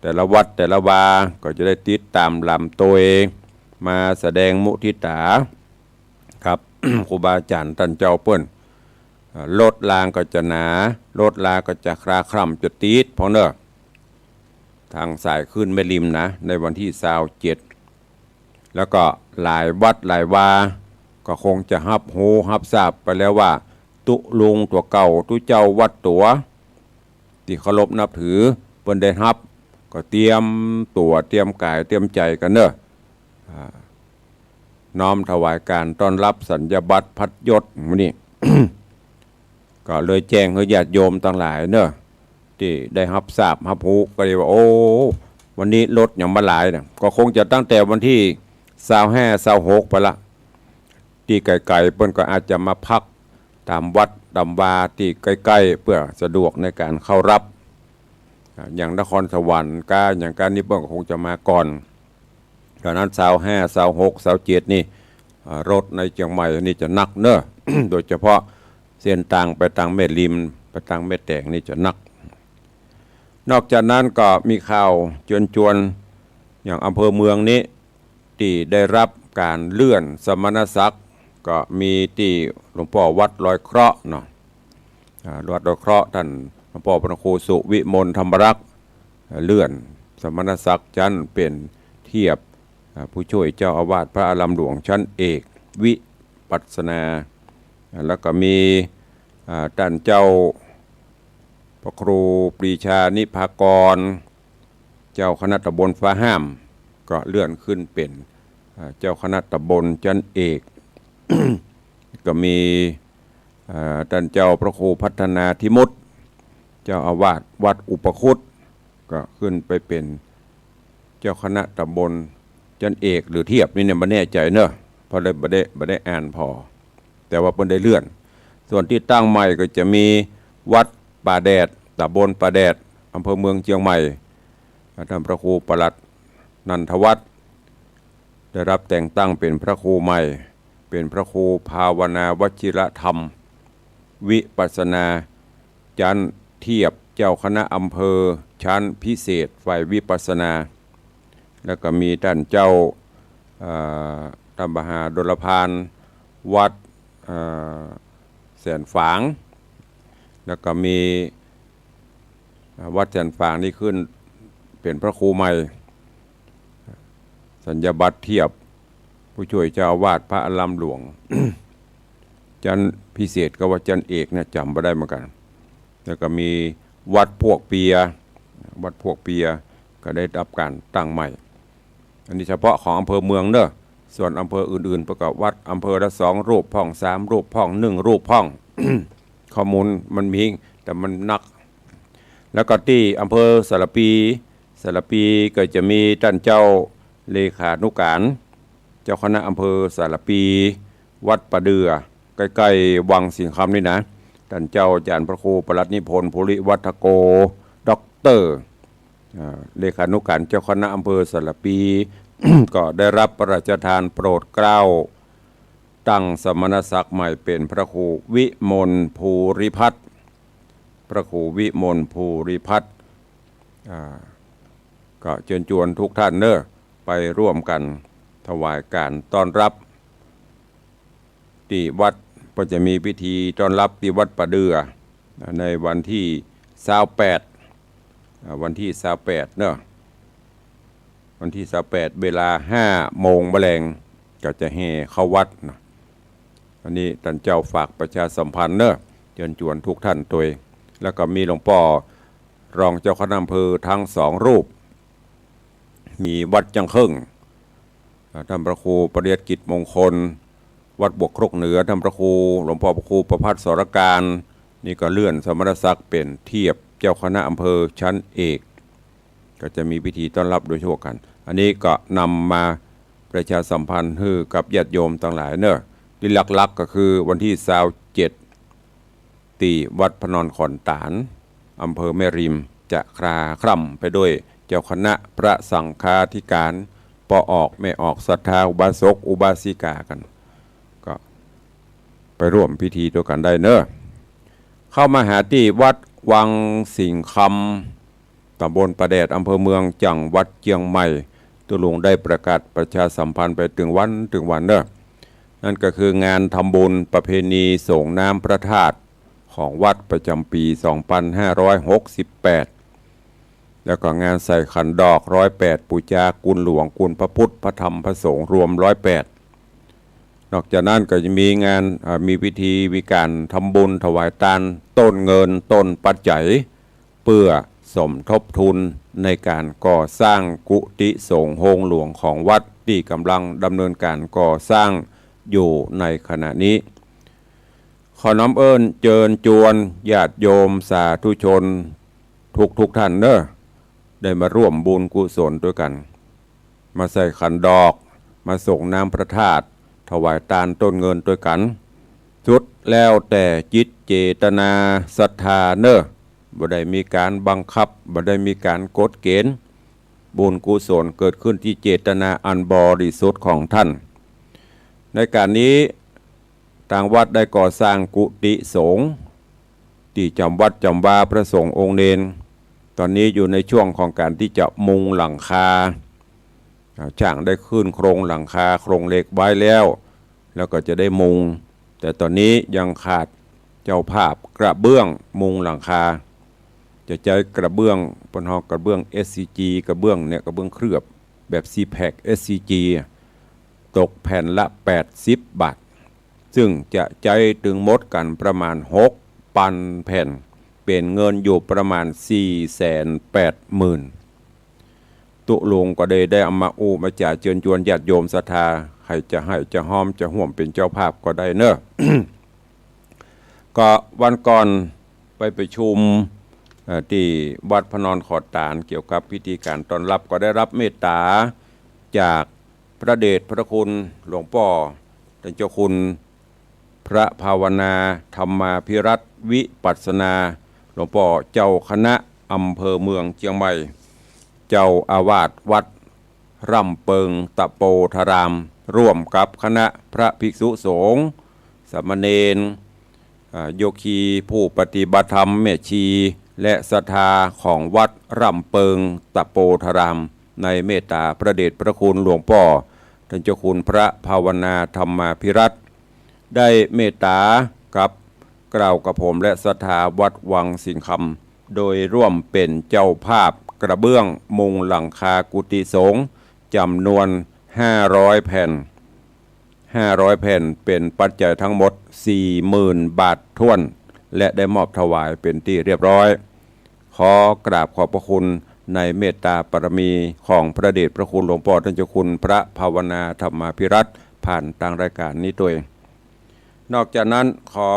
แต่ละวัดแต่ละวาก็จะได้ติดตามลำตัวเองมาแสดงมุทิตาครับ ครูบาอาจารย์ท่านเจ้าเปิ้นรถรางก็จะหนารถลาก็จะคลาคล่ำจะตีดเพราะเนอะทางสายขึ้นแม่ริมนะในวันที่27แล้วก็หลายวัดหลายวาก็คงจะฮับหูฮับทราบไปแล้วว่าตุลุงตัวเก่าตุเจ้าวัดตัวที่เคารพนับถือเปิ้นได้ฮับก็เตรียมตัวเตรียมกายเตรียมใจกันเนอะน้อมถวายการต้อนรับสัญญบัตรพัดยศมื้อนี้ ก็เลยแจ้งให้ญาติโยมทั้งหลายเนอะที่ได้รับทราบรับรู้ก็เลยว่าโอ้วันนี้รถยังมาหลายนะก็คงจะตั้งแต่วันที่25-26ไปละที่ไกลๆเปิ้นก็อาจจะมาพักตามวัดตามวาที่ใกล้ๆเพื่อสะดวกในการเข้ารับอย่างนครสวรรค์อย่างการนี้เปิ้นก็คงจะมาก่อนดังนั้น25-26-27นี่รถในเชียงใหม่นี่จะหนักเนอะ โดยเฉพาะเส้นทางไปทางแม่ริมไปทางแม่แตงนี่จะหนักนอกจากนั้นก็มีข่าวจวนอย่างอำเภอเมืองนี้ที่ได้รับการเลื่อนสมณศักดิ์ก็มีที่หลวงพ่อวัดลอยเคราะห์เนาะวัดลอยเคราะห์ท่านหลวงพ่อพระครูสุวิมลธรรมรักษ์เลื่อนสมณศักดิ์ชั้นเป็นเทียบผู้ช่วยเจ้าอาวาสพระอารามหลวงชั้นเอกวิปัสสนาแล้วก็มีท่านเจ้าพระครูปรีชานิภากรเจ้าคณะตำบลฟ้าห้ามก็เลื่อนขึ้นเป็นเจ้าคณะตำบลชั้นเอก ก็มีท่านเจ้าพระครูพัฒนาธิมุตเจ้าอาวาสวัดอุปคุตก็ขึ้นไปเป็นเจ้าคณะตำบลชั้นเอกหรือเทียบนี่เนี่ยไม่แน่ใจเนอะเพราะเลยไม่ได้อ่านพอแต่ว่าเพิ่นได้เลื่อนส่วนที่ตั้งใหม่ก็จะมีวัดป่าแดดตำบลป่าแดดอำเภอเมืองเชียงใหม่ท่านพระครูปลัดนันทวัฒน์ได้รับแต่งตั้งเป็นพระครูใหม่เป็นพระครูภาวนาวชิรธรรมวิปัสสนาชั้นเทียบเจ้าคณะอำเภอชั้นพิเศษฝ่ายวิปัสสนาแล้วก็มีท่านเจ้าธรรมหาดลพานวัดแสนฝางแล้วก็มีวัดแสนฝางนี่ขึ้นเป็นพระครูใหม่สัญญบัตรเทียบผู้ช่วยเจ้าอาวาสพระอารามหลวง ชั้นพิเศษกับวัดชั้นเอกเนี่ยจำไม่ได้เหมือนกันแล้วก็มีวัดพวกเปียก็ได้รับการตั้งใหม่อันนี้เฉพาะของอำเภอเมืองเนอะส่วนอำเภออื่นๆประกอบวัดอำเภอละ2 รูปพ่อง3 รูปพ่อง1 รูปพ่อง ข้อมูลมันมีแต่มันนักแล้วก็ที่อำเภอสารปีก็จะมีท่านเจ้าเลขานุการเจ้าคณะอำเภอสารปีวัดประเดือใกล้ๆวังสิงห์คำนี่นะท่านเจ้าอาจารย์พระครูปลัดนิพนธ์ภูริวัฒโกด็อกเตอร์เลขานุการเจ้าคณะอำเภอสารปี ก็ได้รับพระราชทานโปรดเกล้าตั้งสมณศักดิ์ใหม่เป็นพระครูวิมลภูริพัฒน์พระครูวิมลภูริพัฒน์ก็เชิญชวนทุกท่านเนอะไปร่วมกันถวายการต้อนรับที่วัดก็จะมีพิธีต้อนรับที่วัดประเดือในวันที่28วันที่28เนอะวันที่28เวลา 5 โมงแมลงก็จะแห่เข้าวัดนะ อันนี้ท่านเจ้าฝากประชาสัมพันธ์เนอะเชิญชวนทุกท่านตัวแล้วก็มีหลวงพ่อรองเจ้าคณะอำเภอทั้ง2 รูปมีวัดจังเครึ่งท่านพระครูปริยัติกิจมงคลวัดบวกครกเหนือท่านพระครูหลวงพ่อพระครูประภัสสรการนี่ก็เลื่อนสมณศักดิ์เป็นเทียบเจ้าคณะอำเภอชั้นเอกก็จะมีพิธีต้อนรับโดยทั่วกันอันนี้ก็นำมาประชาสัมพันธ์ให้กับญาติโยมทั้งหลายเนอะที่หลักๆก็คือวันที่27ตีวัดพนอนขอนตานอำเภอแม่ริมจะคราคร่ำไปด้วยเจ้าคณะพระสังฆาธิการปออกไม่ออกศรัทธาอุบาสกอุบาสิกากันก็ไปร่วมพิธีด้วยกันได้เนอะเข้ามาหาที่วัดวังสิงคำตำบลประแดดอำเภอเมืองจังหวัดเชียงใหม่ตัวหลวงได้ประกาศประชาสัมพันธ์ไปถึงวันเนอะนั่นก็คืองานทำบุญประเพณีส่งน้ำพระธาตุของวัดประจำปี 2568 แล้วก็งานใส่ขันดอก108ปูจากุลหลวงกุลพระพุทธพระธรรมพระสงฆ์รวม108นอกจากนั้นก็จะมีงานมีพิธีวิการทำบุญถวายทานต้นเงินต้นปัจจัยเพื่อสมทบทุนในการก่อสร้างกุฏิสงฆ์โฮงหลวงของวัดที่กำลังดำเนินการก่อสร้างอยู่ในขณะนี้ขอน้อมเอิญเจิญจวนญาติโยมสาธุชนทุกท่านเนอะได้มาร่วมบุญกุศลด้วยกันมาใส่ขันดอกมาส่งน้ำพระธาตุถวายทานต้นเงินด้วยกันสุดแล้วแต่จิตเจตนาศรัทธาเนอะบ่ได้มีการบังคับบ่ได้มีการกฎเกณฑ์บุญกุศลเกิดขึ้นที่เจตนาอันบริสุทธิ์ของท่านในการนี้ทางวัดได้ก่อสร้างกุฏิสงฆ์ที่จำวัดจำวาพระสงฆ์องค์เนรตอนนี้อยู่ในช่วงของการที่จะมุงหลังคาช่างได้ขึ้นโครงหลังคาโครงเหล็กไว้แล้วก็จะได้มุงแต่ตอนนี้ยังขาดเจ้าภาพกระเบื้องมุงหลังคาจะใช้กระเบื้องปนหอกกระเบื้อง SCG กระเบื้องเนี่ยกระเบื้องเคลือบแบบ CPAC SCG ตกแผ่นละ80 บาทซึ่งจะใจถึงหมดกันประมาณ6,000 แผ่นเป็นเงินอยู่ประมาณ 480,000 ตุลงก็ได้เอามามาจ่าเชิญชวนญาติโยมศรัทธาใครจะให้จะห้อมจะห่วมเป็นเจ้าภาพก็ได้เนอะ ก็วันก่อนไปประชุมที่วัดพนอนขอดตานเกี่ยวกับพิธีการต้อนรับก็ได้รับเมตตาจากพระเดชพระคุณหลวงพ่อท่านเจ้าคุณพระภาวนาธรรมาภิรัตน์วิปัสสนาหลวงพ่อเจ้าคณะอำเภอเมืองเชียงใหม่เจ้าอาวาสวัดร่ำเปิงตะโปธารามร่วมกับคณะพระภิกษุสงฆ์สามเณรโยคีผู้ปฏิบัติธรรมแม่ชีและศรัทธาของวัดร่ำเปิงตะโปธารามในเมตตาพระเดชพระคุณหลวงพ่อท่านเจ้าคุณพระภาวนาธรรมาภิรัตน์ได้เมตตากับกล่าวกับผมและศรัทธาวัดวังสิงคำโดยร่วมเป็นเจ้าภาพกระเบื้องมุงหลังคากุฏิสงฆ์จำนวน500 แผ่นเป็นปัจจัยทั้งหมด 40,000 บาทถ้วนและได้มอบถวายเป็นที่เรียบร้อยขอกราบขอบพระคุณในเมตตาปรมีของพระเดชพระคุณหลวงพ่อท่านเจ้าคุณพระภาวนาธรรมาภิรัตน์ผ่านทางรายการนี้ตัวนอกจากนั้นขอ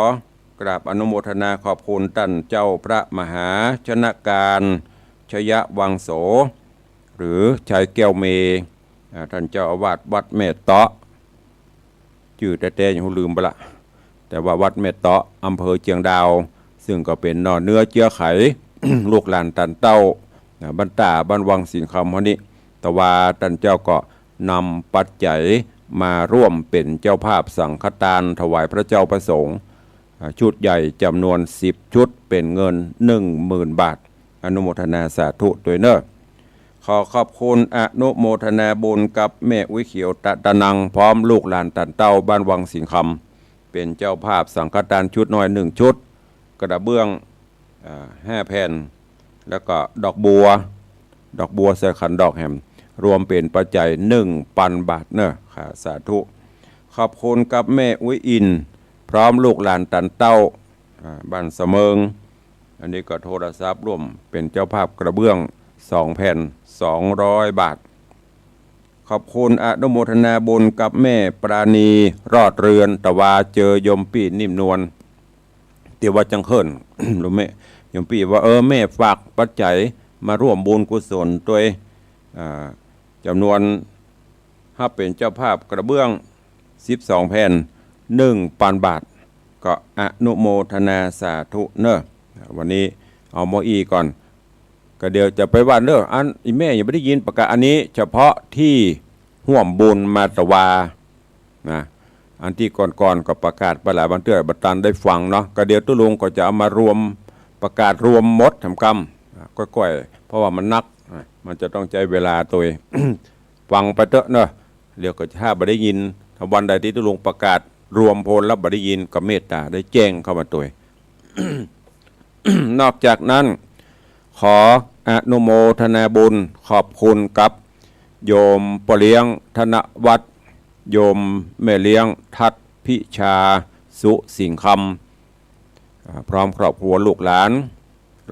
กราบอนุโมทนาขอบคุณท่านเจ้าพระมหาชนการชยวังโสหรือชัยแก้วเมท่านเจ้าอาวาสวัดเมตเตาะชื่อแต่ยังลืมไปละแต่ว่าวัดเมตเตาะอำเภอเชียงดาวซึ่งก็เป็นนอเนื้อเจือไข ลูกหลานตันเต้าบรรดาบ้านวังสิงคำวันนี้แต่ว่าท่านเจ้าก็นำปัจจัยมาร่วมเป็นเจ้าภาพสังฆทานถวายพระเจ้าประสงค์ชุดใหญ่จำนวน10 ชุดเป็นเงิน 10,000 บาทอนุโมทนาสาธุด้วยเนอะขอขอบคุณอนุโมทนาบุญกับแม่วิเขียวตะนังพร้อมลูกหลานตันเต้าบ้านวังสิงคำเป็นเจ้าภาพสังฆทานชุดน้อย1 ชุดกระเบื้อง5 แผ่นแล้วก็ดอกบัวใส่ขันดอกแหมรวมเป็นปัจจัย 1,000 บาทเนอะค่ะสาธุขอบคุณกับแม่อุ้ยอิน พร้อมลูกหลานตันเต้าบ้านเสมิงอันนี้ก็โทรศัพท์ร่วมเป็นเจ้าภาพกระเบื้อง2 แผ่น200 บาทขอบคุณอนุโมทนาบุญกับแม่ปราณีรอดเรือนตะวาเจอยมปีนิ่มนวลเตียวว่าจังเขิน รู้ไหมยมปีว่าแม่ฝากปัจจัยมาร่วมบุญกุศลด้วยจำนวนถ้าเป็นเจ้าภาพกระเบื้อง12 แผ่น1,000 บาทก็อนุโมทนาสาธุเนอะวันนี้เอาโมอีก่อนก็เดี๋ยวจะไปว่าเนอะอันอีแม่ยังไม่ได้ยินประกาศอันนี้เฉพาะที่ห่วมบุญมาตะวานะอันที่ก่อนๆก็ประกาศไปหลายวันเตื้อบัตตันได้ฟังเนาะก็เดี๋ยวตุลุงก็จะเอามารวมประกาศรวมหมดทำกรรมก้อยๆเพราะว่ามันนักมันจะต้องใช้เวลาตัว ฟังไปเถอะเนอะเดี๋ยวก็ถ้าไม่ได้ยินถ้าวันใดที่ตุลุงประกาศรวมพลแล้วไม่ได้ยินก็เมตตาได้แจ้งเข้ามาตัว นอกจากนั้นขออนุโมทนาบุญขอบคุณกับโยมปเลี้ยงธนวัฒน์โยมแม่เลี้ยงทัดพิชาสุสิงคำพร้อมครอบครัวลูกหลาน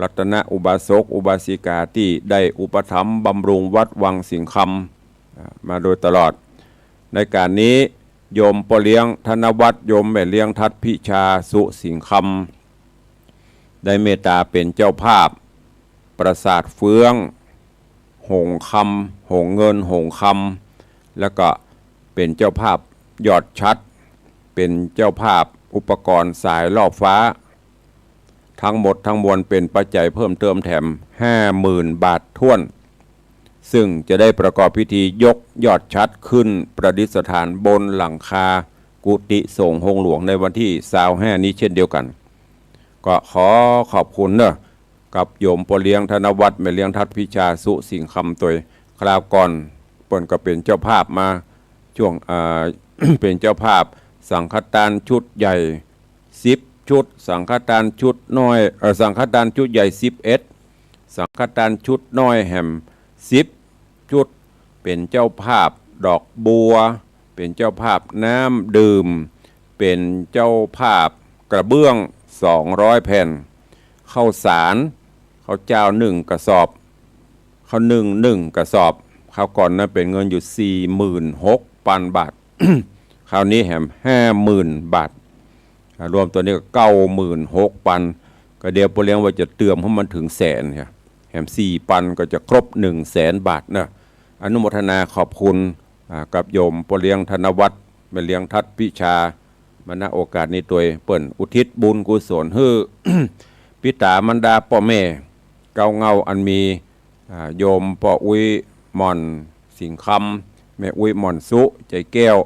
รัตนอุบาสกอุบาสิกาที่ได้อุปถัมภ์บำรุงวัดวังสิงคำมาโดยตลอดในการนี้โยมปเลี้ยงธนวัฒน์โยมแม่เลี้ยงทัดพิชาสุสิงคำได้เมตตาเป็นเจ้าภาพปราสาทเฟืองหงคำหงเงินหงคำแล้วก็เป็นเจ้าภาพยอดชัดเป็นเจ้าภาพอุปกรณ์สายลอบฟ้าทั้งหมดทั้งมวลเป็นปัจจัยเพิ่มเติมแถม 50,000 บาทท้วนซึ่งจะได้ประกอบพิธียกยอดชัดขึ้นประดิษฐานบนหลังคากุฏิสงฆ์หงหลวงในวันที่25นี้เช่นเดียวกันก็ขอขอบคุณเนอะกับโยมปเลี้ยงธนวัฒน์แม่เลี้ยงทัดพิชาสุสิงคำตัวคราวก่อนเปิ้นก็เป็นเจ้าภาพมาช่วงเป็นเจ้าภาพสังฆทานชุดใหญ่10 ชุดสังฆทานชุดน้อยสังฆทานชุดใหญ่11สังฆทานชุดน้อยแหม10 ชุดเป็นเจ้าภาพดอกบัวเป็นเจ้าภาพน้ำดื่มเป็นเจ้าภาพกระเบื้อง200 แผ่นข้าวสารข้าวเจ้า1 กระสอบข้าว1 กระสอบข้าวก่อนนั้นเป็นเงินอยู่ 46,000 บาท คราวนี้แหม 50,000 บาทรวมตัวนี้ก็ 96,000 ก็เดี๋ยวปเลี้ยงว่าจะเติมให้มันถึงแสนครับแหม 4,000 ก็จะครบ 100,000 บาทนะอนุโมทนาขอบคุณกับโยมปเลี้ยงธนวัฒน์แม่เลี้ยงทัดพิชามาณโอกาสนี้ตัวเปิ้นอุทิศบุญกุศลให้ พิตามันดาพ่อแม่เกาเงาอันมีโยมพ่ออุ้ยหม่อนสิงคำแม่อุ้ยหม่อนสุใจแก้ว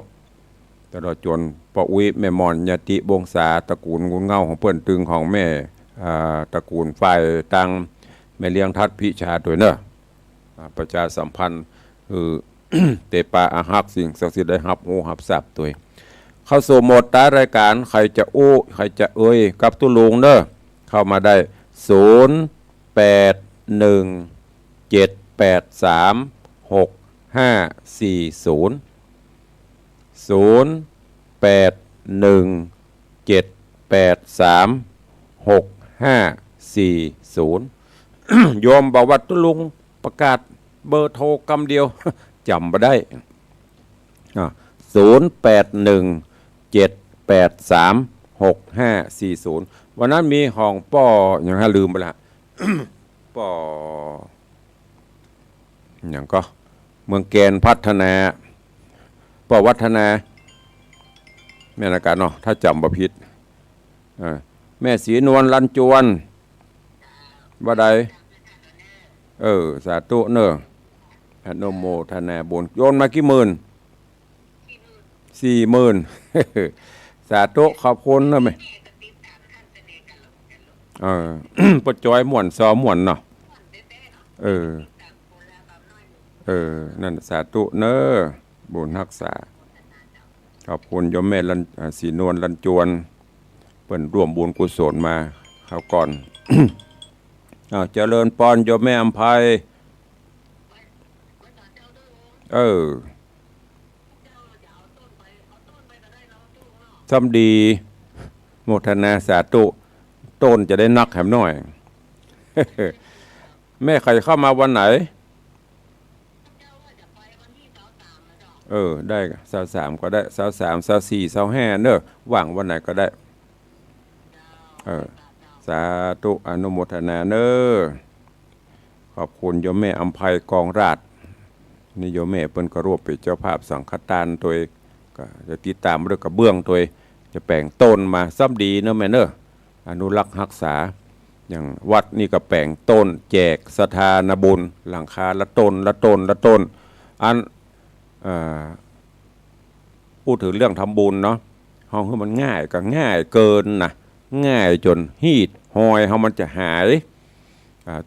ตลอดจนพ่ออุ้ยแม่หม่อนยติบงษาตระกูลงุนเงาของเปิ้นตึงของแม่ตระกูลฝ่ายตังแม่เลี้ยงทัดพิชาตัวเนอะประชาสัมพันธ์คือ เตปาอาหักสิ่งศักดิ์สิทธิ์ได้หับหูหับสับตัวเข้าสู่โหมดตารายการใครจะอู้ใครจะเอ่ยกับตุลุงเนอะเข้ามาได้0817836540 โยมบอกว่าตุลุงประกาศเบอร์โทรกำเดียว จำไม่ได้0817836540วันนั้นมีห้องป้ออย่างลืมไปละ ป้ออย่างก็เมืองแกนพัฒนาป้อวัฒนาแม่นาการเนาะถ้าจำบ่ผิดแม่ศรีนวลลันจวนว่าใดสาธุเนอะอนุโมทนาบุญโยนมากี่หมื่น40,000 สาธุขอบคุณนะแม่ปจอยม่วนซอม่วนเนาะนั่นสาธุเนอะบุญรักษาขอบคุณโยมแม่ศรีนวลลันจวนเปิ้นร่วมบุญกุศลมาคราวก่อน เจริญพรโยมแม่อำไพทำดี โมทนาสาธุต้นจะได้นักแหมหน่อย แม่ใครเข้ามาวันไหนได้23ก็ได้23 24 25เนอะว่างวันไหนก็ได้สาธุอนุโมทนาเนอะขอบคุณโยมแม่อัมภัยกองราชนี่โยมแม่เปิ้นก็รวบเป็นเจ้าภาพสังฆทานตัวก็จะติดตามเรื่องกระเบื้องตัวจะแปลงต้นมาซ้ำดีเนอะแม่เนอะอนุรักษ์รักษาอย่างวัดนี่ก็แปลงต้นแจกสถานบุญหลังคาละต้นละต้นละต้นอันพูดถึงเรื่องทำบุญเนาะห้องคือมันง่ายก็ง่ายเกินนะง่ายจนฮีดหอยเฮามันจะหาย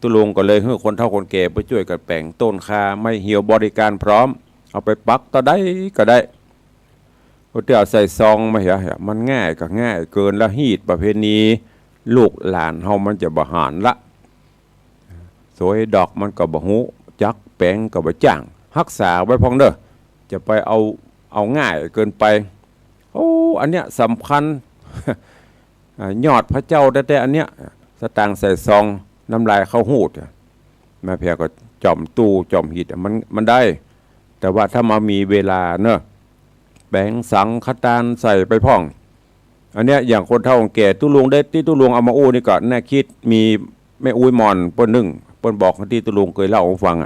ตุลุงก็เลยให้คนเฒ่าคนแก่ไปช่วยกันแปลงต้นคาไม่เหี่ยวบริการพร้อมเอาไปปักก็ได้ก็เดี๋ยวใส่ซองมาเหรอมันง่ายก็ง่ายเกินแล้วฮีดประเพณีลูกหลานเฮามันจะบ่หานละสวยดอกมันก็บ่ฮู้จักแปลงก็บ่จ้างรักษาไว้พองเด้อจะไปเอาง่ายเกินไปอันเนี้ยสำคัญ ยอดพระเจ้าแต่อันเนี้ยสตางค์ใส่ซองน้ำลายเข้าหูดแม่เพียก็จอมตู้จอมหิดมันได้แต่ว่าถ้ามามีเวลาเนอะแบ่งสังฆทานใส่ไปพ่องอันเนี้ยอย่างคนเฒ่าแก่ตุลุงได้ที่ตุลุงเอามาอู้นี่ก็แน่คิดมีแม่อุ้ยมอนเปิ้นนึ่งเปิ้นบอกที่ตุลุงเคยเล่าให้ฟัง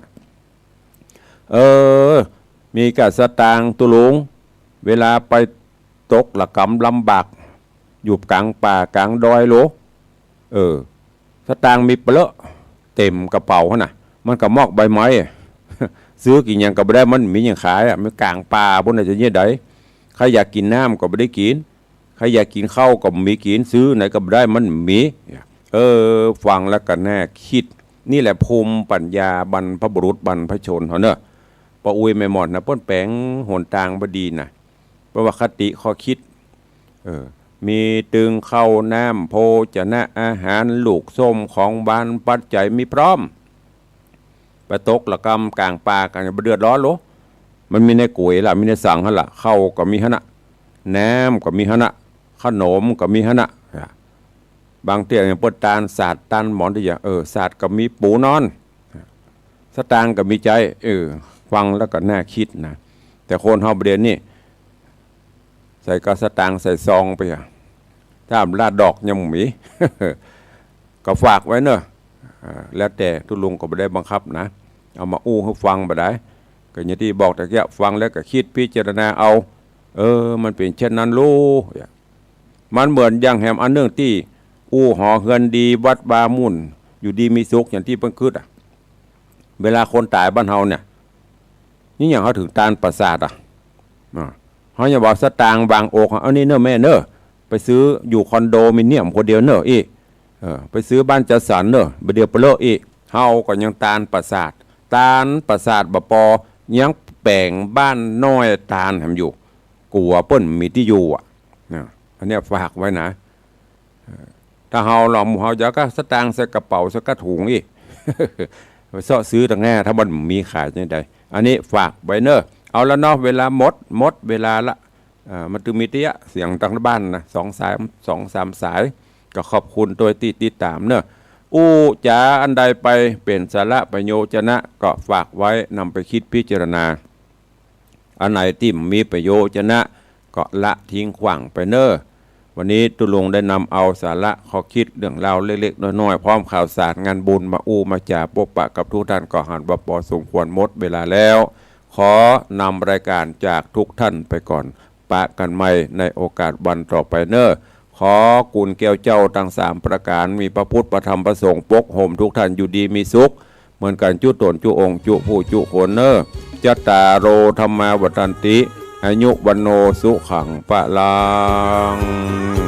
มีกะสตางค์ตุลุงเวลาไปตกละกำลำบากอยู่กลางป่ากลางดอยโลสตางค์มีเปลอะเต็มกระเป๋าน่ะมันก็มอกใบไม้ ซื้อกินอย่างก็ไม่ได้มันมีอย่างขายมันกลางป่าบนไหนจะเยี่ยใดใครอยากกินน้ำก็ไม่ได้กินใครอยากกินข้าวก็มีกินซื้อไหนก็ไม่ได้มันมีฟังแล้วก็แน่คิดนี่แหละภูมิปัญญาบรรพบุรุษบรรพชนเขาเนอะปะอุยไม่หมดนะป้นแปลงหนทางบดีนะเพราะว่าคติข้อคิดมีตึงเข้าน้ำโภชนะอาหารลูกส้มของบ้านปัจจัยมีพร้อมไปตกละกำกลางป่ากันจะเดือดร้อนโลมันมีในก๋วยละมีในสั่งฮะละเข้าก็มีฮะนะน้ำก็มีฮะนะขนมก็มีฮะนะบางเตี้ยอย่างปนตาลศาสตร์ตันหมอนที่อย่างศาสตร์ก็มีปูนอนสตางก็มีใจฟังแล้วก็น่าคิดนะแต่คนเฮาประเด็นนี่ใส่กระสตางใส่ซองไปถ้าลาดดอกยังมี ก็ฝากไว้เนอะแล้วแต่ทุลุงก็ไม่ได้บังคับนะเอามาอู้ให้ฟังไปได้ก็อย่างที่บอกแต่แกฟังแล้วก็คิดพิจารณาเอามันเป็นเช่นนั้นลูกมันเหมือนอย่างแหมอันเนื่องที่อู้หอเฮือนดีวัดบามุ่นอยู่ดีมีสุขอย่างที่เพิ่งคืดเวลาคนตายบ้านเฮาเนี่ยนี่อย่างเขาถึงตาลประสาทเขาอย่าบอกสตางค์วางอกเอานี่เนอะแม่เนอะไปซื้ออยู่คอนโดมิเนียมคนเดียวเนอะไปซื้อบ้านจัดสรรเนอะเดียวเปลอะเฮาก็ยังตาลประสาทบปอยังแปลงบ้านน้อยตาลทำอยู่กลัวเปิ้นมีที่อยู่อันนี้ฝากไว้นะถ้าเฮาหลอมเฮาจะก็สตางค์ใส่กระเป๋าใส่กระถุงไปซ่อซื้อต่างแง่ถ้ามันมีขายยังไงอันนี้ฝากไว้เนอะเอาแล้วเนาะเวลาหมดเวลาละมันตึมีเตี้ยเสียงทางบ้านนะ2-3 สายก็ขอบคุณตัวติดตามเนอะจ๋าอันใดไปเป็นสาระประโยชนะก็ฝากไว้นำไปคิดพิจารณาอันไหนที่มีประโยชนะก็ละทิ้งขว่างไปเนอะวันนี้ตุลงได้นำเอาสาระข้อคิดเรื่องราวเล็กๆน้อยๆพร้อมข่าวสารงานบุญมาจากพบปะกับทุกท่านก็หันว่าพอสมควรหมดเวลาแล้วขอนำรายการจากทุกท่านไปก่อนปะกันใหม่ในโอกาสวันต่อไปเนอะขอกุลแก้วเจ้าทั้ง3ประการมีพระพุทธพระธรรมพระสงฆ์ปกห่มทุกท่านอยู่ดีมีสุขเหมือนกันจุตนจุองค์จุผู้จุคนเนอะจัตตาโรธรรมาวัฏันติอายุวันโนสุขังปะลัง